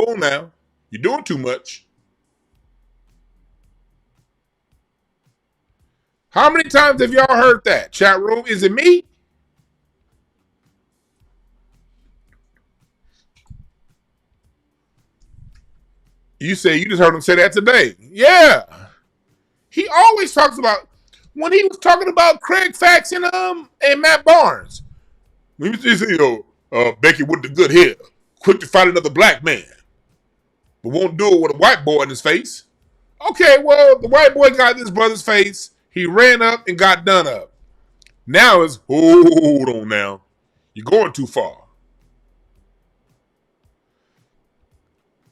on now. You're doing too much. How many times have y'all heard that? Chat room, is it me? You say you just heard him say that today. Yeah. He always talks about, when he was talking about Craig Fax and Matt Barnes. When he was saying, Becky with the good hair, quick to fight another black man, but won't do it with a white boy in his face. Okay, well, the white boy got in his brother's face. He ran up and got done up. Now it's, hold on now. You're going too far.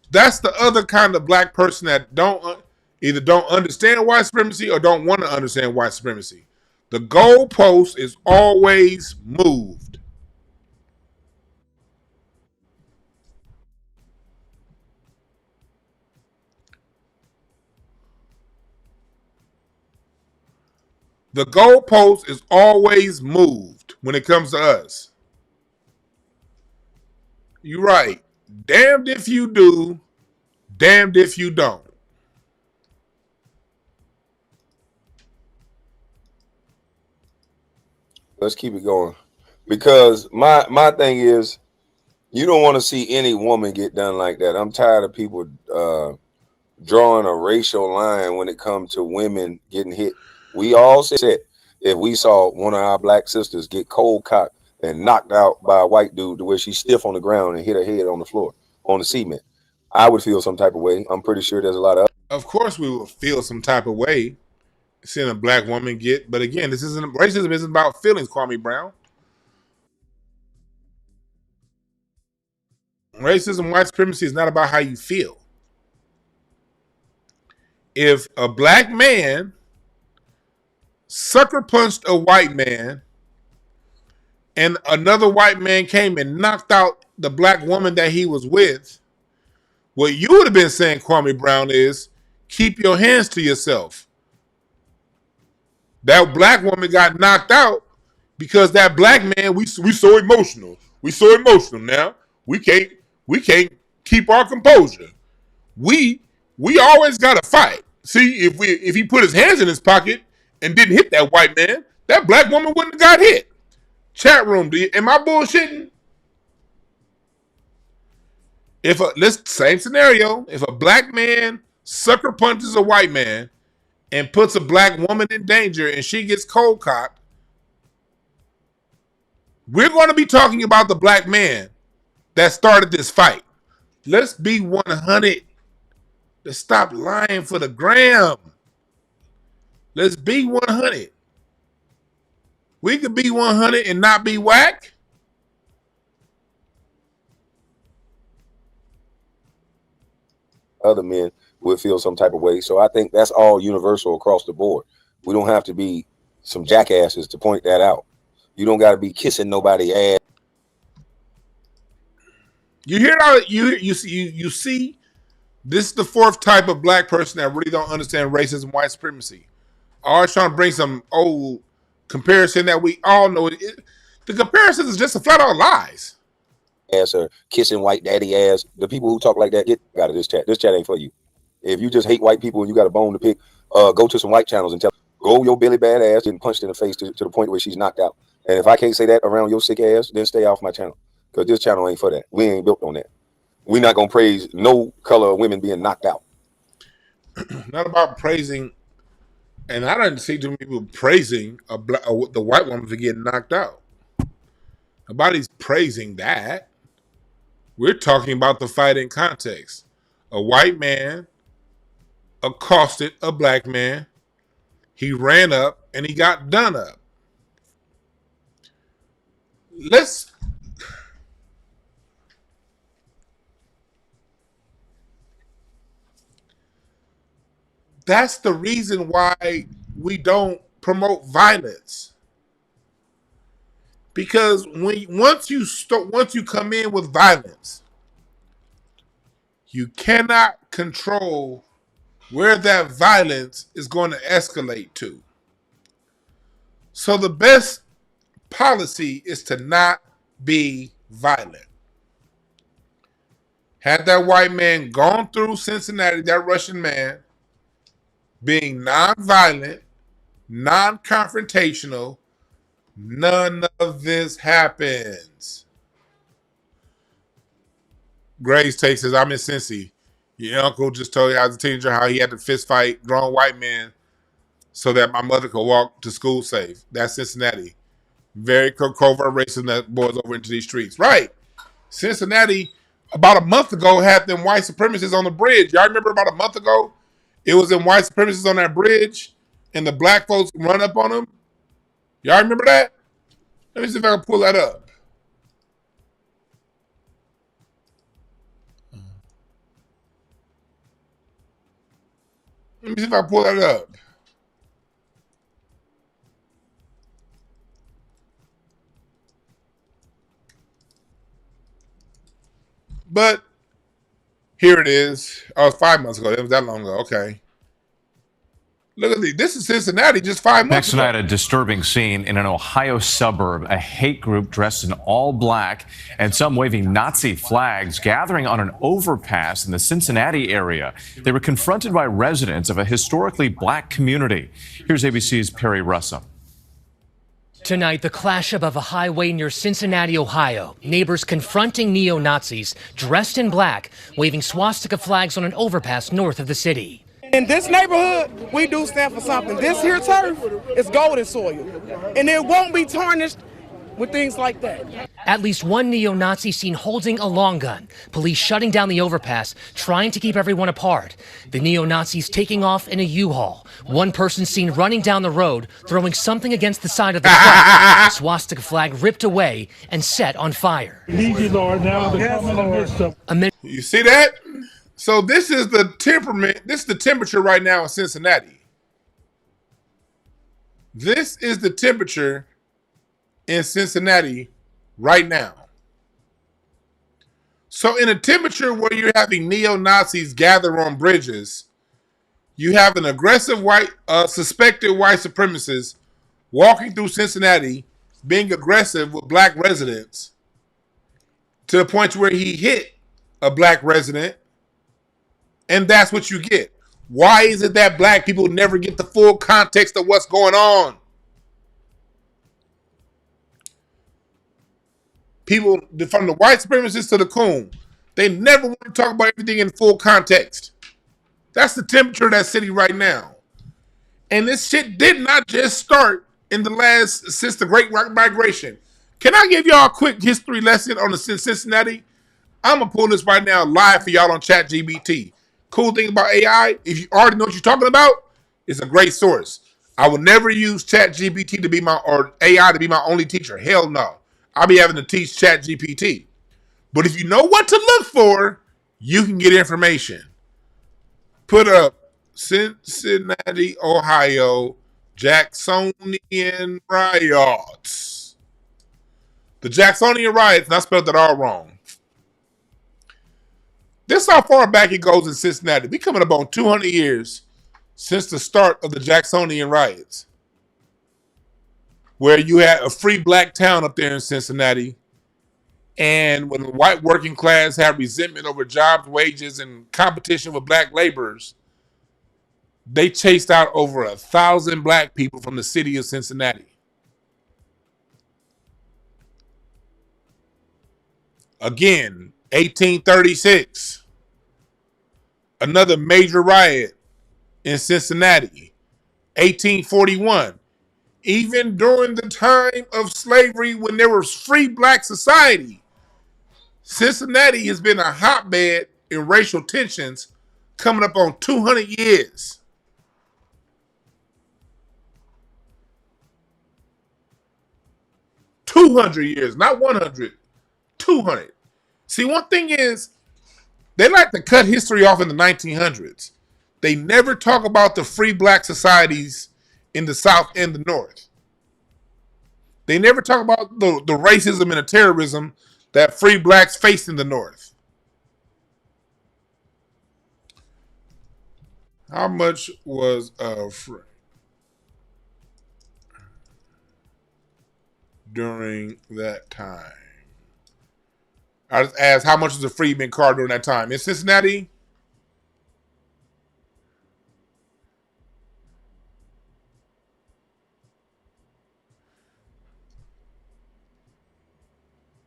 That's the other kind of black person that either don't understand white supremacy or don't want to understand white supremacy. The goalpost is always moved. The goalpost is always moved when it comes to us. You're right. Damned if you do, damned if you don't. Let's keep it going. Because my thing is, you don't want to see any woman get done like that. I'm tired of people drawing a racial line when it comes to women getting hit. We all said if we saw one of our black sisters get cold cocked and knocked out by a white dude to where she's stiff on the ground and hit her head on the floor, on the cement, I would feel some type of way. I'm pretty sure there's a lot of. Of course we will feel some type of way seeing a black woman get, but again, racism isn't about feelings, Kwame Brown. Racism, white supremacy is not about how you feel. If a black man sucker punched a white man and another white man came and knocked out the black woman that he was with, what you would have been saying, Kwame Brown, is keep your hands to yourself. That black woman got knocked out because that black man, we so emotional. We so emotional now. We can't keep our composure. We always gotta fight. See, if he put his hands in his pocket and didn't hit that white man, that black woman wouldn't have got hit. Chat room, am I bullshitting? Same scenario, if a black man sucker punches a white man and puts a black woman in danger and she gets cold cocked, We're going to be talking about the black man that started this fight. Let's be 100. Let's stop lying for the gram. Let's be 100. We could be 100 and not be whack. Other men would feel some type of way. So I think that's all universal across the board. We don't have to be some jackasses to point that out. You don't got to be kissing nobody's ass. You hear how you see. This is the fourth type of black person that really don't understand racism, white supremacy. Always trying to bring some old comparison that we all know. The comparison is just a flat out lies. Ass or kissing white daddy ass. The people who talk like that, get out of this chat. This chat ain't for you. If you just hate white people and you got a bone to pick, go to some white channels and go your Billy bad ass getting punched in the face to the point where she's knocked out. And if I can't say that around your sick ass, then stay off my channel. Because this channel ain't for that. We ain't built on that. We're not going to praise no color of women being knocked out. Not about praising, and I didn't see too many people praising the white woman for getting knocked out. Nobody's praising that. We're talking about the fight in context. A white man accosted a black man. He ran up and he got done up. That's the reason why we don't promote violence. Because once you come in with violence, you cannot control where that violence is going to escalate to. So the best policy is to not be violent. Had that white man gone through Cincinnati, that Russian man, being non-violent, non-confrontational, none of this happens. Grace takes says, I'm in Cincy. Your uncle just told you as a teenager how he had to fist fight grown white men so that my mother could walk to school safe. That's Cincinnati. Very covert racism that boils over into these streets. Right. Cincinnati, about a month ago, had them white supremacists on the bridge. Y'all remember about a month ago? It was them white supremacists on that bridge and the black folks run up on them. Y'all remember that? Let me see if I can pull that up. Let me see if I can pull that up. But here it is. Oh, 5 months ago. It was that long ago. Okay. Look at this. This is Cincinnati just 5 months Next ago. night, a disturbing scene in an Ohio suburb. A hate group dressed in all black and some waving Nazi flags gathering on an overpass in the Cincinnati area. They were confronted by residents of a historically black community. Here's ABC's Perry Russell. Tonight, the clash above a highway near Cincinnati, Ohio. Neighbors confronting neo-Nazis dressed in black, waving swastika flags on an overpass north of the city. In this neighborhood, we do stand for something. This here turf is golden soil, and it won't be tarnished with things like that. At least one neo-Nazi seen holding a long gun. Police shutting down the overpass, trying to keep everyone apart. The neo-Nazis taking off in a U-Haul. One person seen running down the road, throwing something against the side of the truck. The swastika flag ripped away and set on fire. You see that? So this is the temperament. This is the temperature right now in Cincinnati. This is the temperature in Cincinnati right now. So in a temperature where you're having neo-Nazis gather on bridges, you have an aggressive suspected white supremacist walking through Cincinnati, being aggressive with black residents to the point where he hit a black resident, and that's what you get. Why is it that black people never get the full context of what's going on? People, from the white supremacists to the coon, they never want to talk about everything in full context. That's the temperature of that city right now. And this shit did not just start since the Great Migration. Can I give y'all a quick history lesson on the Cincinnati? I'm gonna pull this right now live for y'all on ChatGPT. Cool thing about AI, if you already know what you're talking about, it's a great source. I would never use ChatGPT to be or AI to be my only teacher. Hell no. I'll be having to teach ChatGPT. But if you know what to look for, you can get information. Put up Cincinnati, Ohio, Jacksonian riots. The Jacksonian riots, and I spelled that all wrong. This is how far back it goes in Cincinnati. We coming up on 200 years since the start of the Jacksonian riots, where you had a free black town up there in Cincinnati. And when the white working class had resentment over jobs, wages, and competition with black laborers, they chased out over 1,000 black people from the city of Cincinnati. Again, 1836, another major riot in Cincinnati. 1841, even during the time of slavery when there was free black society, Cincinnati has been a hotbed in racial tensions coming up on 200 years. $200, not 100, 200. See, one thing is, they like to cut history off in the 1900s. They never talk about the free black societies in the South and the North. They never talk about the racism and the terrorism that free blacks faced in the North. How much was free during that time? I just asked how much was a freedman car during that time in Cincinnati.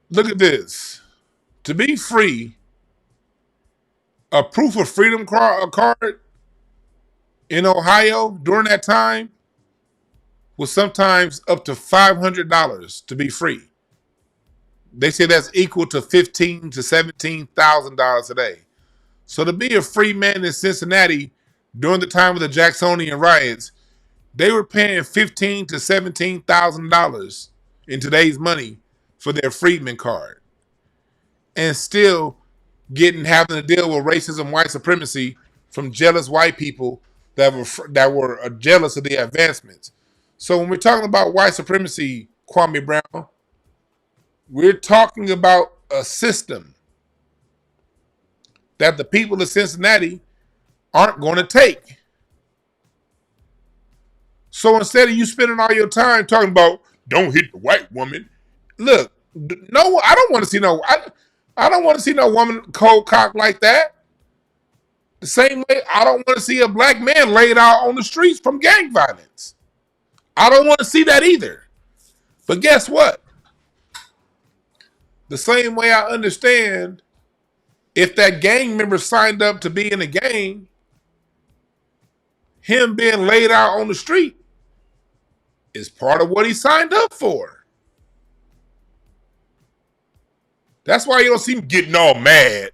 Look at this. To be free, a proof of freedom card in Ohio during that time was sometimes up to $500 to be free. They say that's equal to $15,000 to $17,000 today. So to be a free man in Cincinnati during the time of the Jacksonian riots, they were paying $15,000 to $17,000 in today's money for their freedman card, and still having to deal with racism, white supremacy from jealous white people that were jealous of the advancements. So when we're talking about white supremacy, Kwame Brown, we're talking about a system that the people of Cincinnati aren't going to take. So instead of you spending all your time talking about don't hit the white woman, look, no, I don't want to see I don't want to see no woman cold cock like that. The same way I don't want to see a black man laid out on the streets from gang violence. I don't want to see that either. But guess what? The same way I understand if that gang member signed up to be in a gang, him being laid out on the street is part of what he signed up for. That's why you don't see him getting all mad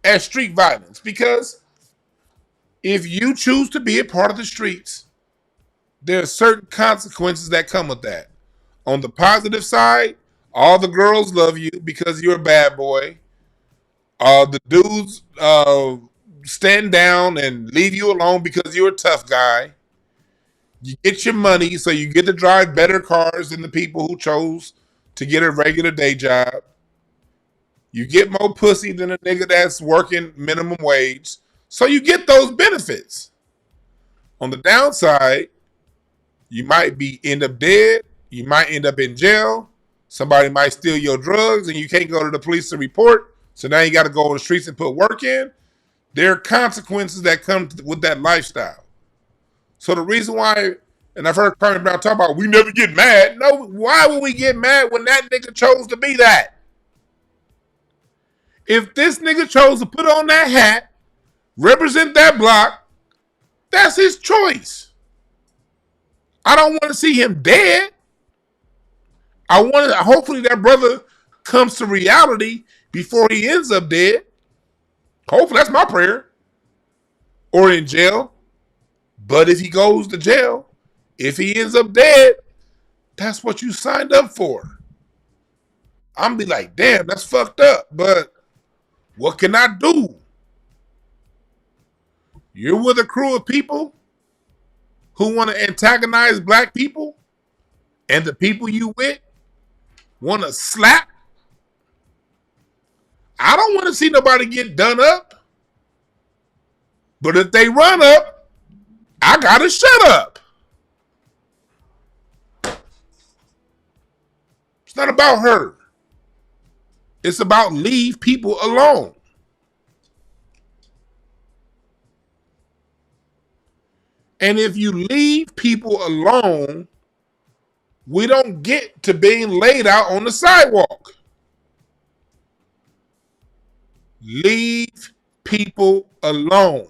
at street violence, because if you choose to be a part of the streets, there are certain consequences that come with that. On the positive side, all the girls love you because you're a bad boy. The dudes stand down and leave you alone because you're a tough guy. You get your money, so you get to drive better cars than the people who chose to get a regular day job. You get more pussy than a nigga that's working minimum wage. So you get those benefits. On the downside, you might end up dead. You might end up in jail. Somebody might steal your drugs and you can't go to the police to report. So now you got to go on the streets and put work in. There are consequences that come with that lifestyle. So the reason why, and I've heard Kwame Brown talk about, we never get mad. No, why would we get mad when that nigga chose to be that? If this nigga chose to put on that hat, represent that block, that's his choice. I don't want to see him dead. Hopefully that brother comes to reality before he ends up dead. Hopefully that's my prayer. Or in jail. But if he goes to jail, if he ends up dead, that's what you signed up for. I'm be like, damn, that's fucked up. But what can I do? You're with a crew of people who want to antagonize black people, and the people you with want to slap. I don't want to see nobody get done up. But if they run up, I gotta shut up. It's not about her. It's about leave people alone. And if you leave people alone, we don't get to being laid out on the sidewalk. Leave people alone.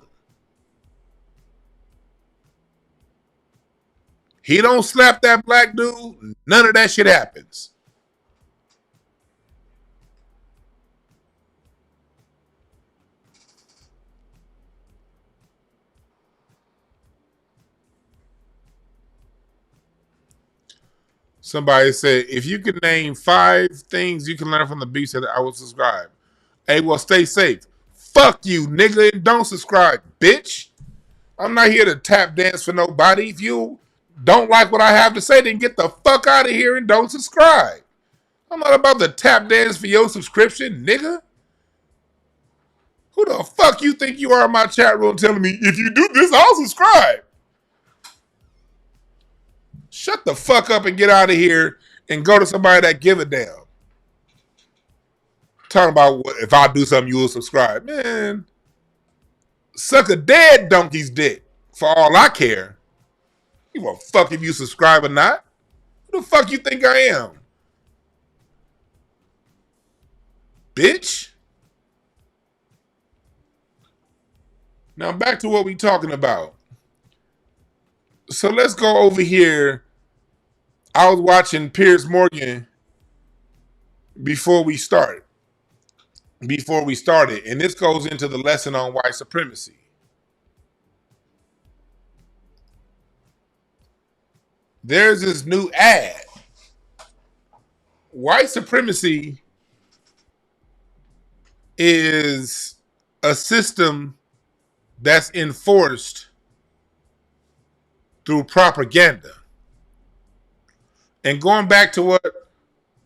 He don't slap that black dude, none of that shit happens. Somebody said, if you could name 5 things you can learn from the beast, I will subscribe. Hey, well, stay safe. Fuck you, nigga, and don't subscribe, bitch. I'm not here to tap dance for nobody. If you don't like what I have to say, then get the fuck out of here and don't subscribe. I'm not about to tap dance for your subscription, nigga. Who the fuck you think you are in my chat room telling me, if you do this, I'll subscribe? Shut the fuck up and get out of here and go to somebody that give a damn. Talking about if I do something, you will subscribe. Man, suck a dead donkey's dick for all I care. You won't fuck if you subscribe or not. Who the fuck you think I am? Bitch. Now back to what we talking about. So let's go over here. I was watching Piers Morgan before we started. And this goes into the lesson on white supremacy. There's this new ad. White supremacy is a system that's enforced through propaganda. And going back to what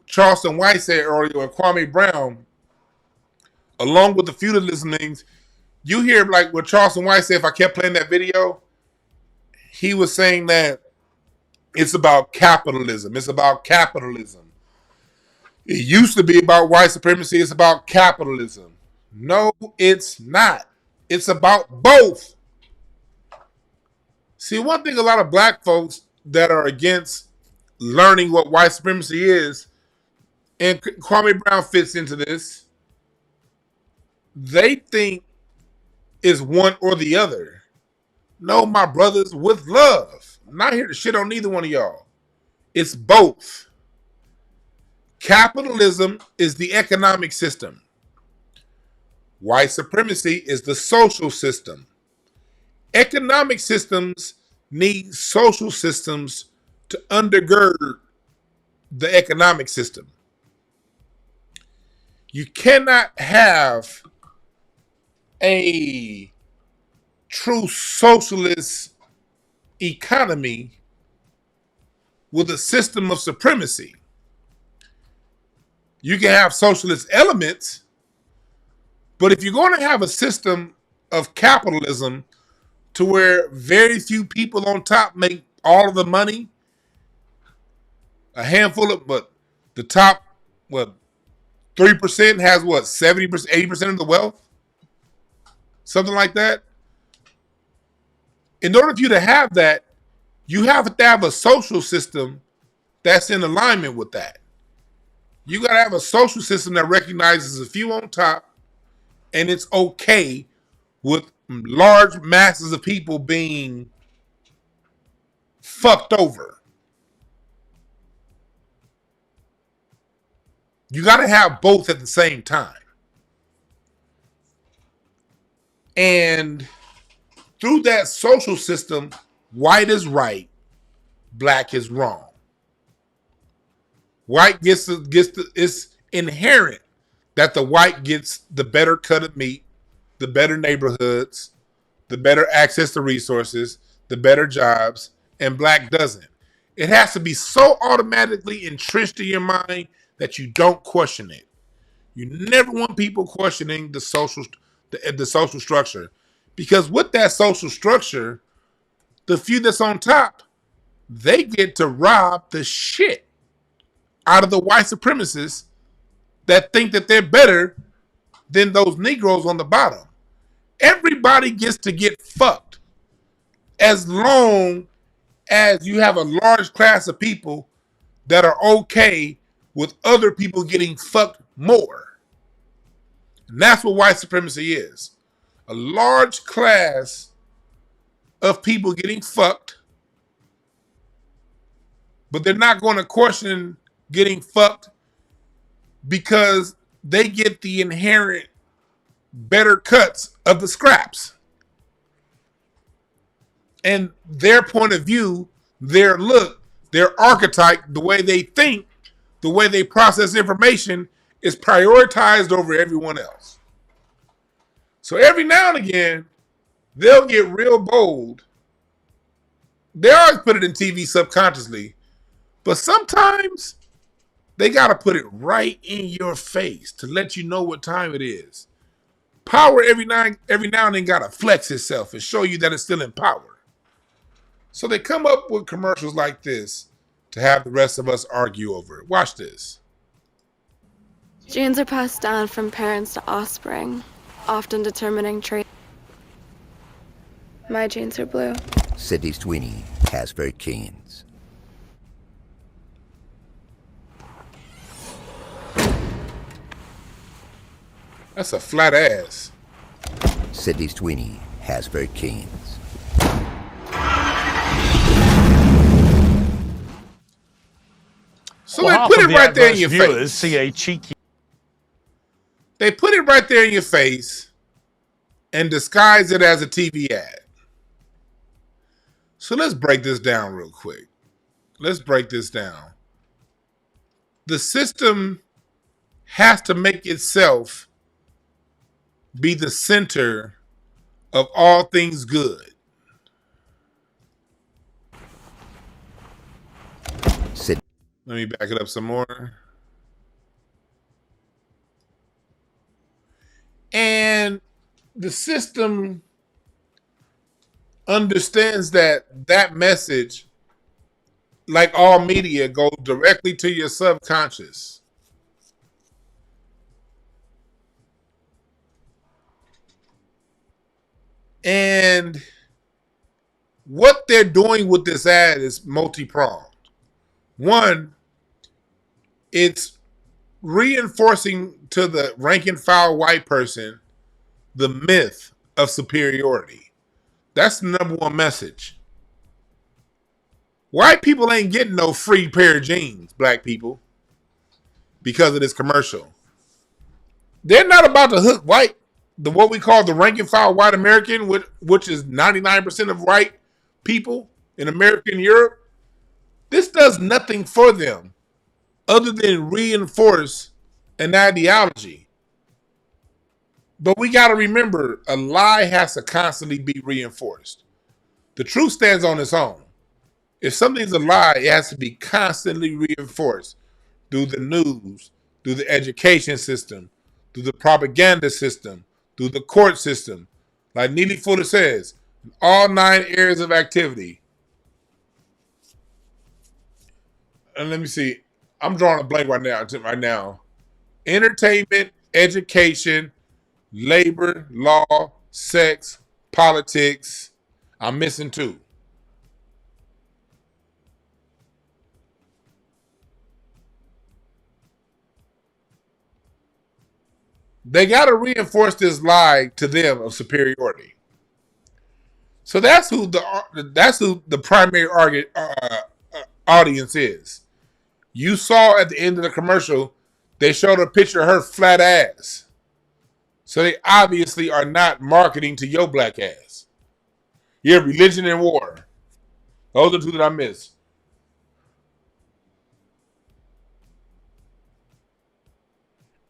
Charleston White said earlier, or Kwame Brown, along with the feudalism things, you hear like what Charleston White said. If I kept playing that video, he was saying that it's about capitalism. It's about capitalism. It used to be about white supremacy. It's about capitalism. No, it's not. It's about both. See, one thing a lot of black folks that are against learning what white supremacy is, and Kwame Brown fits into this, they think is one or the other. No, my brothers, with love. I'm not here to shit on neither one of y'all. It's both. Capitalism is the economic system. White supremacy is the social system. Economic systems need social systems to undergird the economic system. You cannot have a true socialist economy with a system of supremacy. You can have socialist elements, but if you're going to have a system of capitalism to where very few people on top make all of the money, a handful of, but the top, 3% has 70%, 80% of the wealth? Something like that. In order for you to have that, you have to have a social system that's in alignment with that. You got to have a social system that recognizes a few on top, and it's okay with large masses of people being fucked over. You got to have both at the same time. And through that social system, white is right, black is wrong. White it's inherent that the white gets the better cut of meat, the better neighborhoods, the better access to resources, the better jobs, and black doesn't. It has to be so automatically entrenched in your mind that you don't question it. You never want people questioning the social structure, because with that social structure, the few that's on top, they get to rob the shit out of the white supremacists that think that they're better than those Negroes on the bottom. Everybody gets to get fucked as long as you have a large class of people that are okay with other people getting fucked more. And that's what white supremacy is. A large class of people getting fucked, but they're not going to question getting fucked because they get the inherent better cuts of the scraps. And their point of view, their look, their archetype, the way they think, the way they process information is prioritized over everyone else. So every now and again, they'll get real bold. They always put it in TV subconsciously, but sometimes they got to put it right in your face to let you know what time it is. Power every now and then got to flex itself and show you that it's still in power. So they come up with commercials like this to have the rest of us argue over it. Watch this. Genes are passed down from parents to offspring, often determining traits. My genes are blue. Sydney Sweeney has very genes. That's a flat ass. Sydney Sweeney has very genes. So they put it right there in your face. See a cheeky. They put it right there in your face and disguise it as a TV ad. So let's break this down real quick. Let's break this down. The system has to make itself be the center of all things good. Let me back it up some more. And the system understands that message, like all media, goes directly to your subconscious. And what they're doing with this ad is multi-pronged. One, it's reinforcing to the rank and file white person the myth of superiority. That's the number one message. White people ain't getting no free pair of jeans, black people, because of this commercial. They're not about to hook what we call the rank and file white American, which is 99% of white people in America and Europe. This does nothing for them other than reinforce an ideology. But we got to remember, a lie has to constantly be reinforced. The truth stands on its own. If something's a lie, it has to be constantly reinforced through the news, through the education system, through the propaganda system, through the court system. Like Neely Fuller says, all 9 areas of activity. And let me see. I'm drawing a blank right now. Entertainment, education, labor, law, sex, politics. I'm missing 2. They got to reinforce this lie to them of superiority. So that's who the primary audience is. You saw at the end of the commercial They showed a picture of her flat ass. So they obviously are not marketing to your black ass. Yeah, religion and war. Those are the two that I miss.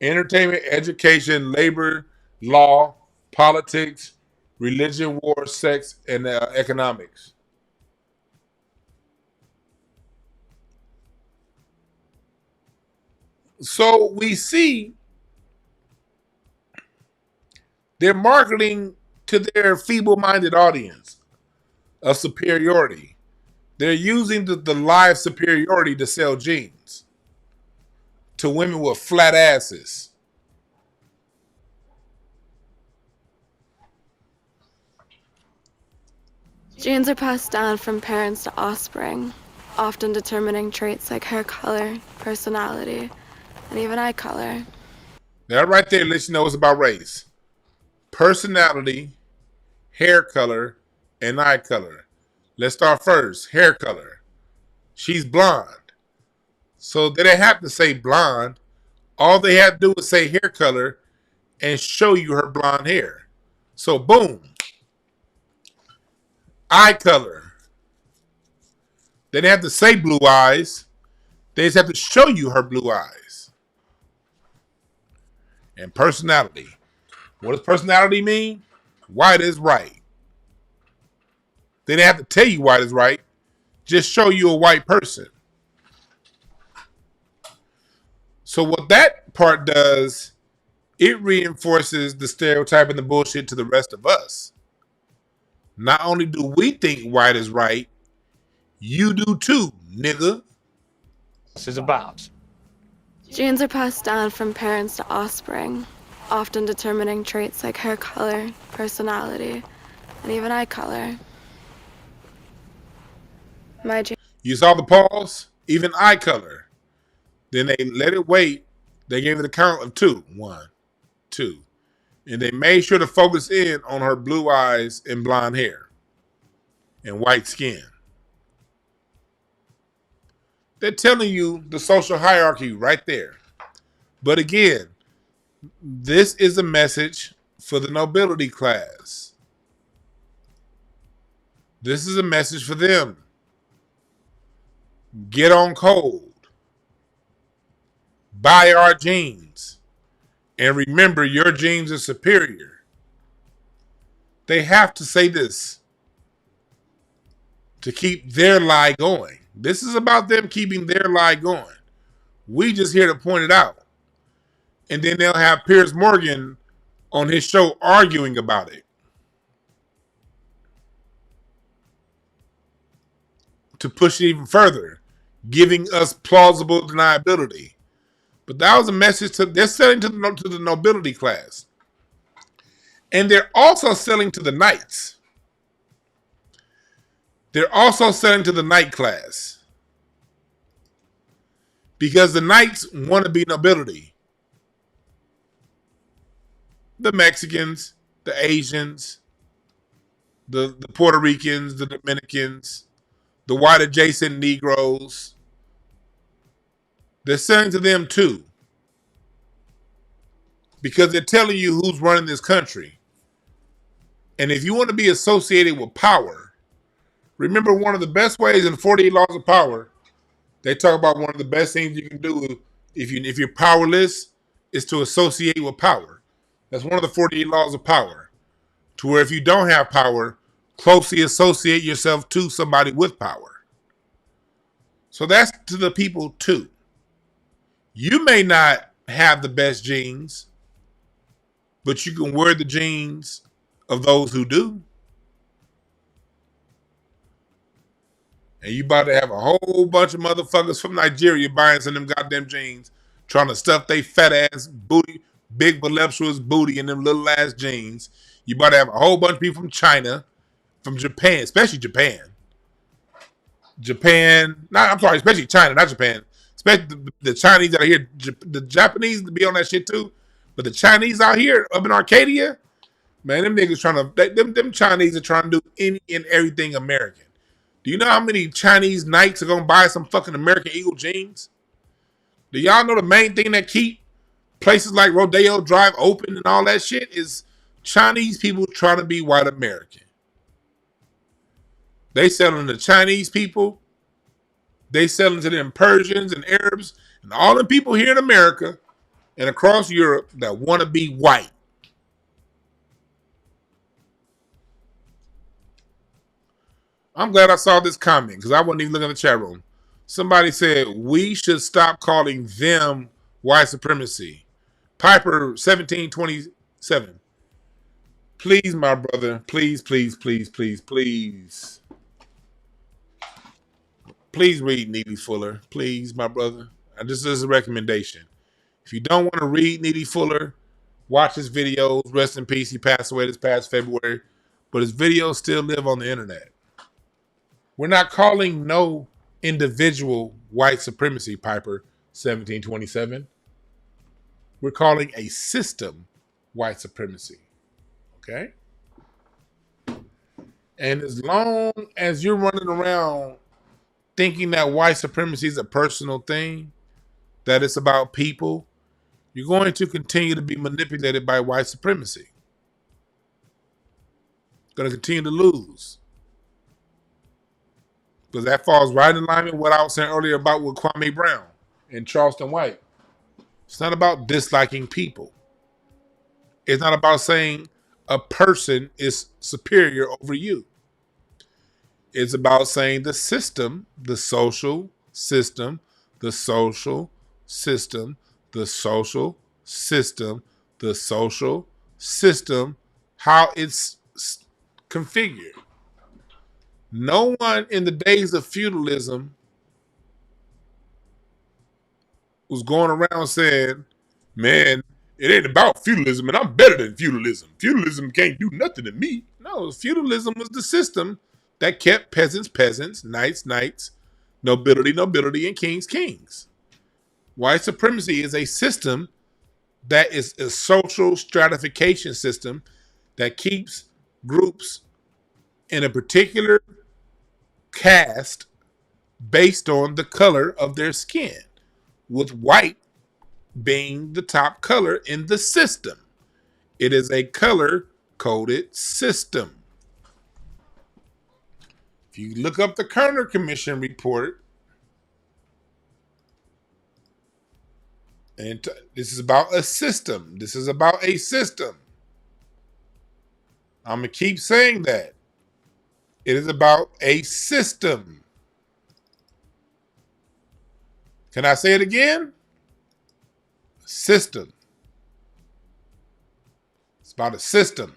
Entertainment, education, labor, law, politics, religion, war, sex, and economics. So we see they're marketing to their feeble-minded audience of superiority. They're using the lie of superiority to sell jeans to women with flat asses. Genes are passed down from parents to offspring, often determining traits like hair color, personality, and even eye color. That right there lets you know it's about race. Personality, hair color, and eye color. Let's start first. Hair color. She's blonde. So they didn't have to say blonde. All they had to do was say hair color and show you her blonde hair. So boom. Eye color. They didn't have to say blue eyes. They just have to show you her blue eyes. And personality. What does personality mean? White is right. They didn't have to tell you white is right. Just show you a white person. So what that part does, it reinforces the stereotype and the bullshit to the rest of us. Not only do we think white is right, you do too, nigga. This is about. Genes are passed down from parents to offspring, often determining traits like hair color, personality, and even eye color. You saw the pause? Even eye color. Then they let it wait. They gave it a count of 2. 1, 2. And they made sure to focus in on her blue eyes and blonde hair and white skin. They're telling you the social hierarchy right there. But again, this is a message for the nobility class. This is a message for them. Get on code. Buy our jeans. And remember, your jeans are superior. They have to say this to keep their lie going. This is about them keeping their lie going. We just here to point it out. And then they'll have Piers Morgan on his show arguing about it. To push it even further. Giving us plausible deniability. But that was a message they're selling to the nobility class. And they're also selling to the knights. They're also selling to the knight class. Because the knights want to be nobility. The Mexicans, the Asians, the Puerto Ricans, the Dominicans, the white adjacent Negroes. They're selling to them too. Because they're telling you who's running this country. And if you want to be associated with power, remember one of the best ways in 48 Laws of Power, they talk about one of the best things you can do if you're powerless is to associate with power. That's one of the 48 Laws of Power. To where if you don't have power, closely associate yourself to somebody with power. So that's to the people too. You may not have the best genes, but you can wear the genes of those who do. And you about to have a whole bunch of motherfuckers from Nigeria buying some of them goddamn jeans, trying to stuff they fat ass booty, big voluptuous booty in them little ass jeans. You about to have a whole bunch of people from China, from Japan, especially Japan. Especially China, not Japan. Especially the Chinese out here. The Japanese be on that shit too. But the Chinese out here, up in Arcadia, man, them niggas them Chinese are trying to do any and everything American. Do you know how many Chinese knights are going to buy some fucking American Eagle jeans? Do y'all know the main thing that keep places like Rodeo Drive open and all that shit is Chinese people trying to be white American. They selling to Chinese people. They selling to them Persians and Arabs and all the people here in America and across Europe that want to be white. I'm glad I saw this comment because I wasn't even looking at the chat room. Somebody said we should stop calling them white supremacy. Piper 1727. Please, my brother. Please, please, please, please, please. Please read Neely Fuller. Please, my brother. And this is a recommendation. If you don't want to read Neely Fuller, watch his videos. Rest in peace. He passed away this past February. But his videos still live on the internet. We're not calling no individual white supremacy, Piper 1727. We're calling a system white supremacy. Okay? And as long as you're running around thinking that white supremacy is a personal thing, that it's about people, you're going to continue to be manipulated by white supremacy. Going to continue to lose. Because that falls right in line with what I was saying earlier about with Kwame Brown and Charleston White. It's not about disliking people. It's not about saying a person is superior over you. It's about saying the system, the social system, the social system, the social system, the social system, how it's configured. No one in the days of feudalism was going around saying, man, it ain't about feudalism and I'm better than feudalism. Feudalism can't do nothing to me. No, feudalism was the system that kept peasants, peasants, knights, knights, nobility, nobility, and kings, kings. White supremacy is a system that is a social stratification system that keeps groups in a particular caste based on the color of their skin, with white being the top color in the system. It is a color-coded system. If you look up the Kerner Commission report, and this is about a system. This is about a system. I'm going to keep saying that. It is about a system. Can I say it again? System. It's about a system.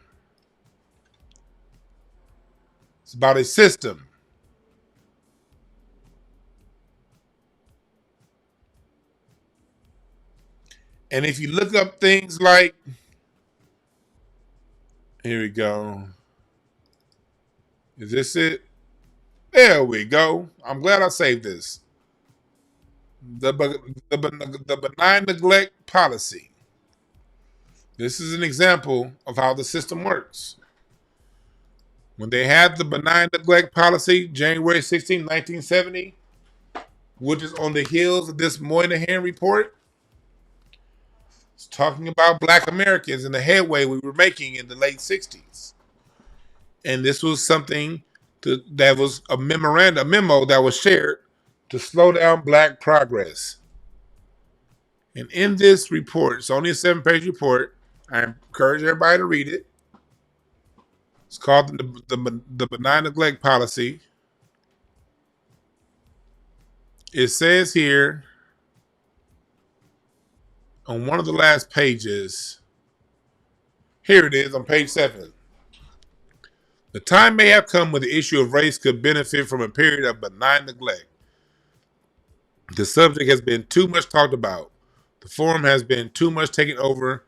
It's about a system. And if you look up things like, here we go. Is this it? There we go. I'm glad I saved this. The benign neglect policy. This is an example of how the system works. When they had the benign neglect policy, January 16, 1970, which is on the heels of this Moynihan report, it's talking about Black Americans and the headway we were making in the late 60s. And this was something that was a memo that was shared to slow down Black progress. And in this report, it's only a 7-page report. I encourage everybody to read it. It's called the benign neglect policy. It says here on one of the last pages, here it is on page 7. The time may have come when the issue of race could benefit from a period of benign neglect. The subject has been too much talked about. The forum has been too much taken over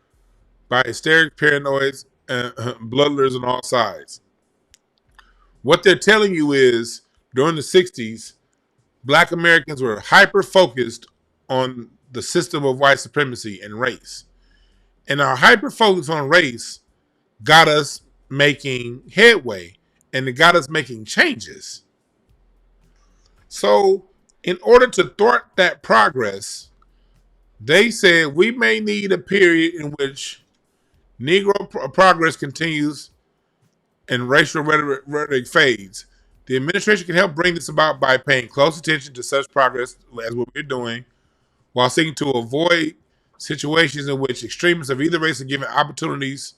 by hysteric paranoids and bloodlers on all sides. What they're telling you is, during the 60s, Black Americans were hyper-focused on the system of white supremacy and race. And our hyper-focus on race got us making headway, and it got us making changes. So, in order to thwart that progress, They said we may need a period in which Negro progress continues and racial rhetoric fades. The administration can help bring this about by paying close attention to such progress as what we're doing, while seeking to avoid situations in which extremists of either race are given opportunities.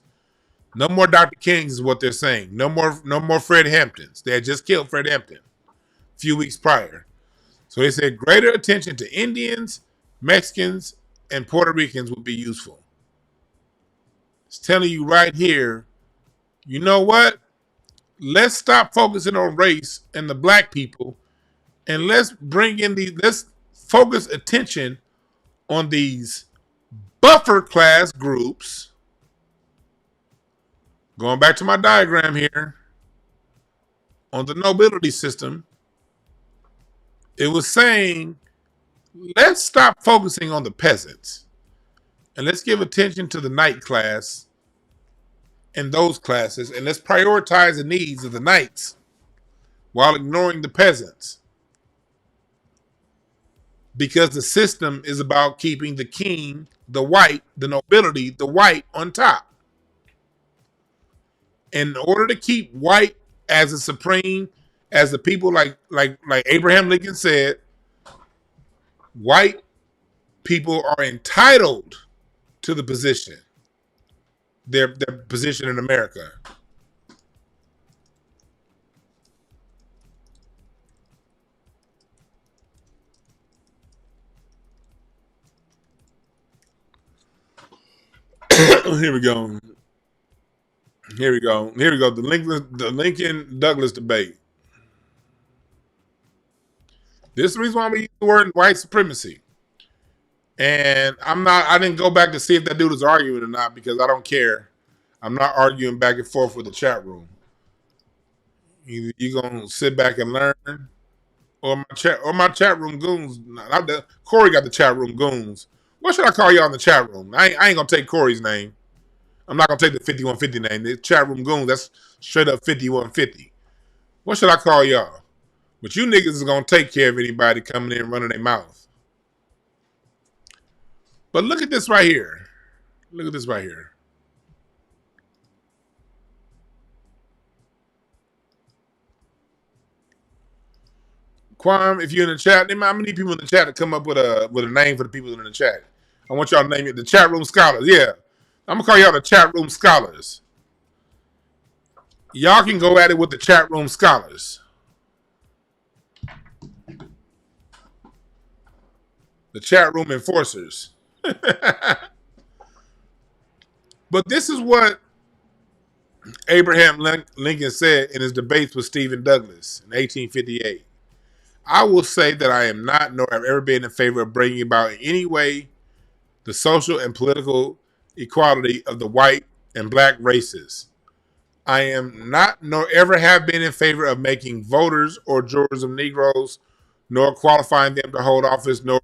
No more Dr. Kings is what they're saying. No more Fred Hamptons. They had just killed Fred Hampton a few weeks prior. So they said greater attention to Indians, Mexicans, and Puerto Ricans would be useful. It's telling you right here, you know what? Let's stop focusing on race and the black people, and let's focus attention on these buffer class groups. Going back to my diagram here, on the nobility system, it was saying, let's stop focusing on the peasants and let's give attention to the knight class and those classes, and let's prioritize the needs of the knights while ignoring the peasants. Because the system is about keeping the king, the white, the nobility, the white on top. In order to keep white as a supreme, as the people like Abraham Lincoln said, white people are entitled to the position, their position in America. Here we go. The Lincoln Douglas debate. This is the reason why we use the word white supremacy. And I didn't go back to see if that dude was arguing or not, because I don't care. I'm not arguing back and forth with the chat room. Either you gonna sit back and learn, or my chat room goons. Corey got the chat room goons. What should I call y'all in the chat room? I ain't gonna take Corey's name. I'm not gonna take the 5150 name. The chat room goons, that's straight up 5150. What should I call y'all? But you niggas is gonna take care of anybody coming in running their mouth. But look at this right here. Look at this right here. Kwame, if you're in the chat, how many people in the chat to come up with a name for the people in the chat? I want y'all to name it the chat room scholars. Yeah. I'm gonna call y'all the chat room scholars. Y'all can go at it with the chat room scholars. The chat room enforcers. But this is what Abraham Lincoln said in his debates with Stephen Douglas in 1858. I will say that I am not, nor have ever been in favor of bringing about in any way the social and political equality of the white and black races. I am not, nor ever have been in favor of making voters or jurors of Negroes, nor qualifying them to hold office, nor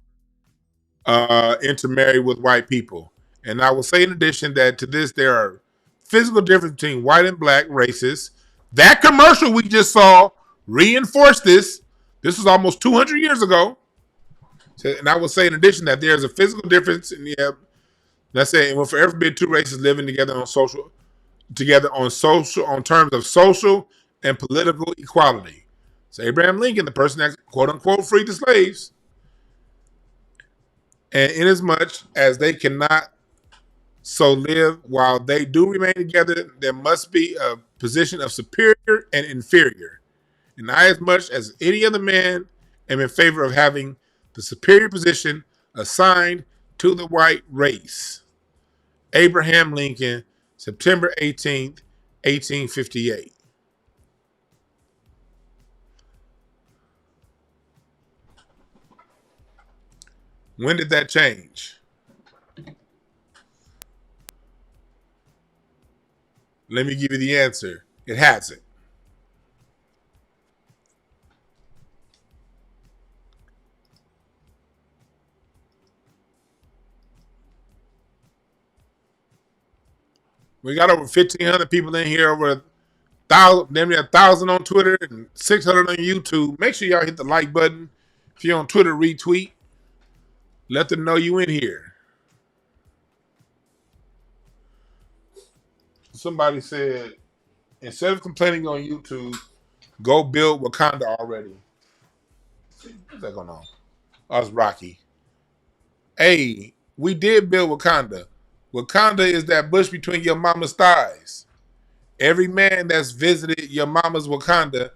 intermarry with white people. And I will say in addition that to this, there are physical differences between white and black races. That commercial we just saw reinforced this. This was almost 200 years ago. And I will say in addition that there's a physical difference in let's say, and will forever be two races living together on terms of social and political equality. So Abraham Lincoln, the person that quote unquote freed the slaves, and inasmuch as they cannot so live while they do remain together, there must be a position of superior and inferior. And I, as much as any other man, am in favor of having the superior position assigned to the white race. Abraham Lincoln, September 18th, 1858. When did that change? Let me give you the answer. It hasn't. We got over 1,500 people in here, over 1,000 on Twitter and 600 on YouTube. Make sure y'all hit the like button. If you're on Twitter, retweet. Let them know you in here. Somebody said, instead of complaining on YouTube, go build Wakanda already. What's that going on? Oh, it's Rocky. Hey, we did build Wakanda. Wakanda is that bush between your mama's thighs. Every man that's visited your mama's Wakanda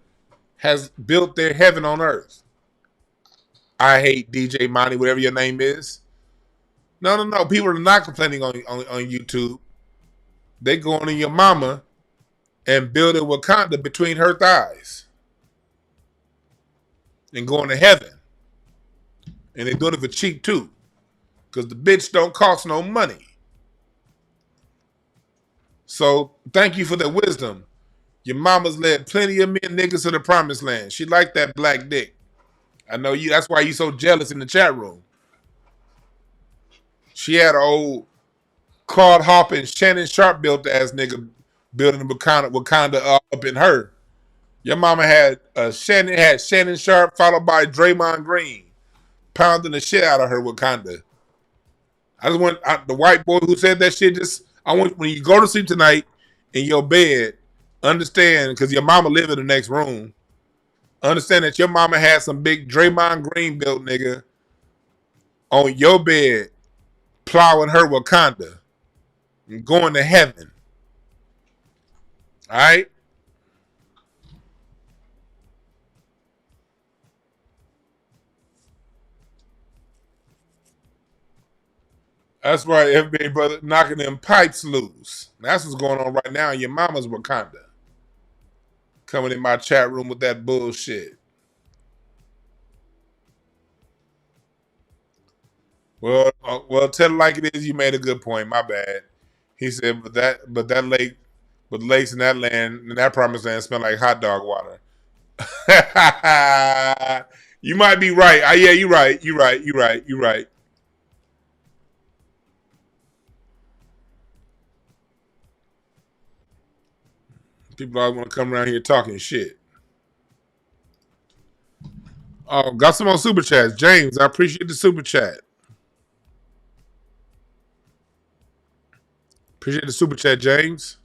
has built their heaven on earth. I hate DJ Monty, whatever your name is. No. People are not complaining on YouTube. They go on to your mama and build a Wakanda between her thighs and going to heaven. And they doing it for cheap too. Because the bitch don't cost no money. So thank you for that wisdom. Your mama's led plenty of men niggas to the promised land. She liked that black dick. I know you. That's why you so jealous in the chat room. She had an old Claude Hoppin, Shannon Sharp built ass nigga building Wakanda up in her. Your mama had Shannon Sharp followed by Draymond Green pounding the shit out of her Wakanda. I just want the white boy who said that shit. I want when you go to sleep tonight in your bed, understand because your mama live in the next room. Understand that your mama had some big Draymond Green built nigga on your bed, plowing her Wakanda and going to heaven. All right. That's right, everybody, brother, knocking them pipes loose. That's what's going on right now in your mama's Wakanda. Coming in my chat room with that bullshit. Well, tell it like it is. You made a good point. My bad. He said, but lakes in that land, in that promised land, smell like hot dog water. You might be right. Yeah, you're right. You're right. People always want to come around here talking shit. Oh, got some on super chats. James, I appreciate the super chat. Appreciate the super chat, James.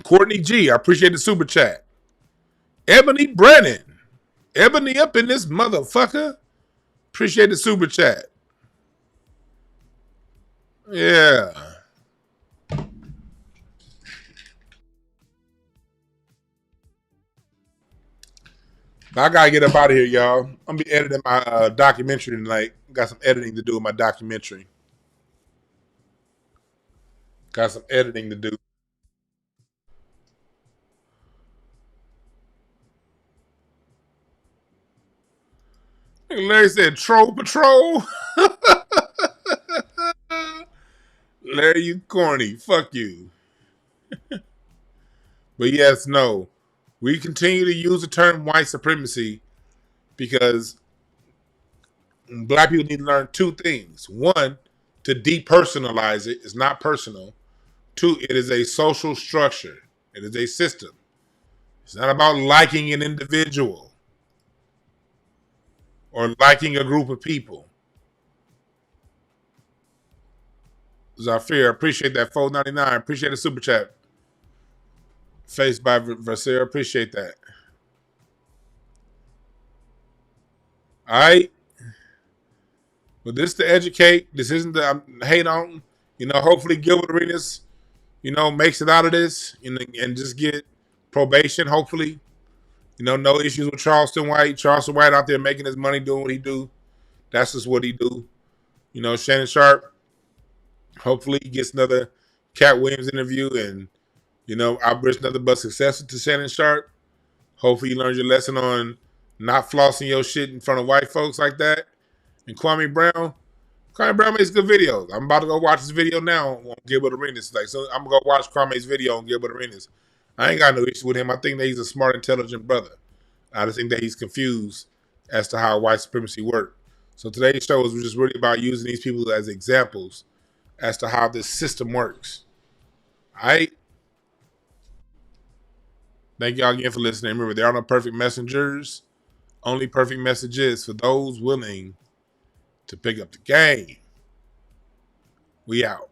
Courtney G, I appreciate the super chat. Ebony Brennan. Ebony up in this motherfucker. Appreciate the super chat. Yeah. Now I gotta get up out of here, y'all. I'm gonna be editing my documentary tonight. Got some editing to do with my documentary. Got some editing to do. Larry said, "Troll Patrol." Larry, you corny. Fuck you. But yes, no. We continue to use the term white supremacy because black people need to learn two things. One, to depersonalize it. It's not personal. Two, it is a social structure. It is a system. It's not about liking an individual or liking a group of people. Zafir, appreciate that. 499. Appreciate the super chat. Faced by Vasir, appreciate that. All right. But this to educate. This isn't to hate on. Hopefully Gilbert Arenas, makes it out of this and just get probation, hopefully. No issues with Charleston White. Charleston White out there making his money doing what he do. That's just what he do. Shannon Sharp, hopefully he gets another Cat Williams interview and, I wish nothing but success to Shannon Sharp. Hopefully you learned your lesson on not flossing your shit in front of white folks like that. And Kwame Brown makes good videos. I'm about to go watch his video now on Gilbert Arenas. So I'm going to go watch Kwame's video on Gilbert Arenas. I ain't got no issue with him. I think that he's a smart, intelligent brother. I just think that he's confused as to how white supremacy works. So today's show is just really about using these people as examples as to how this system works. All right? Thank y'all again for listening. Remember, there are no perfect messengers. Only perfect message is for those willing to pick up the game. We out.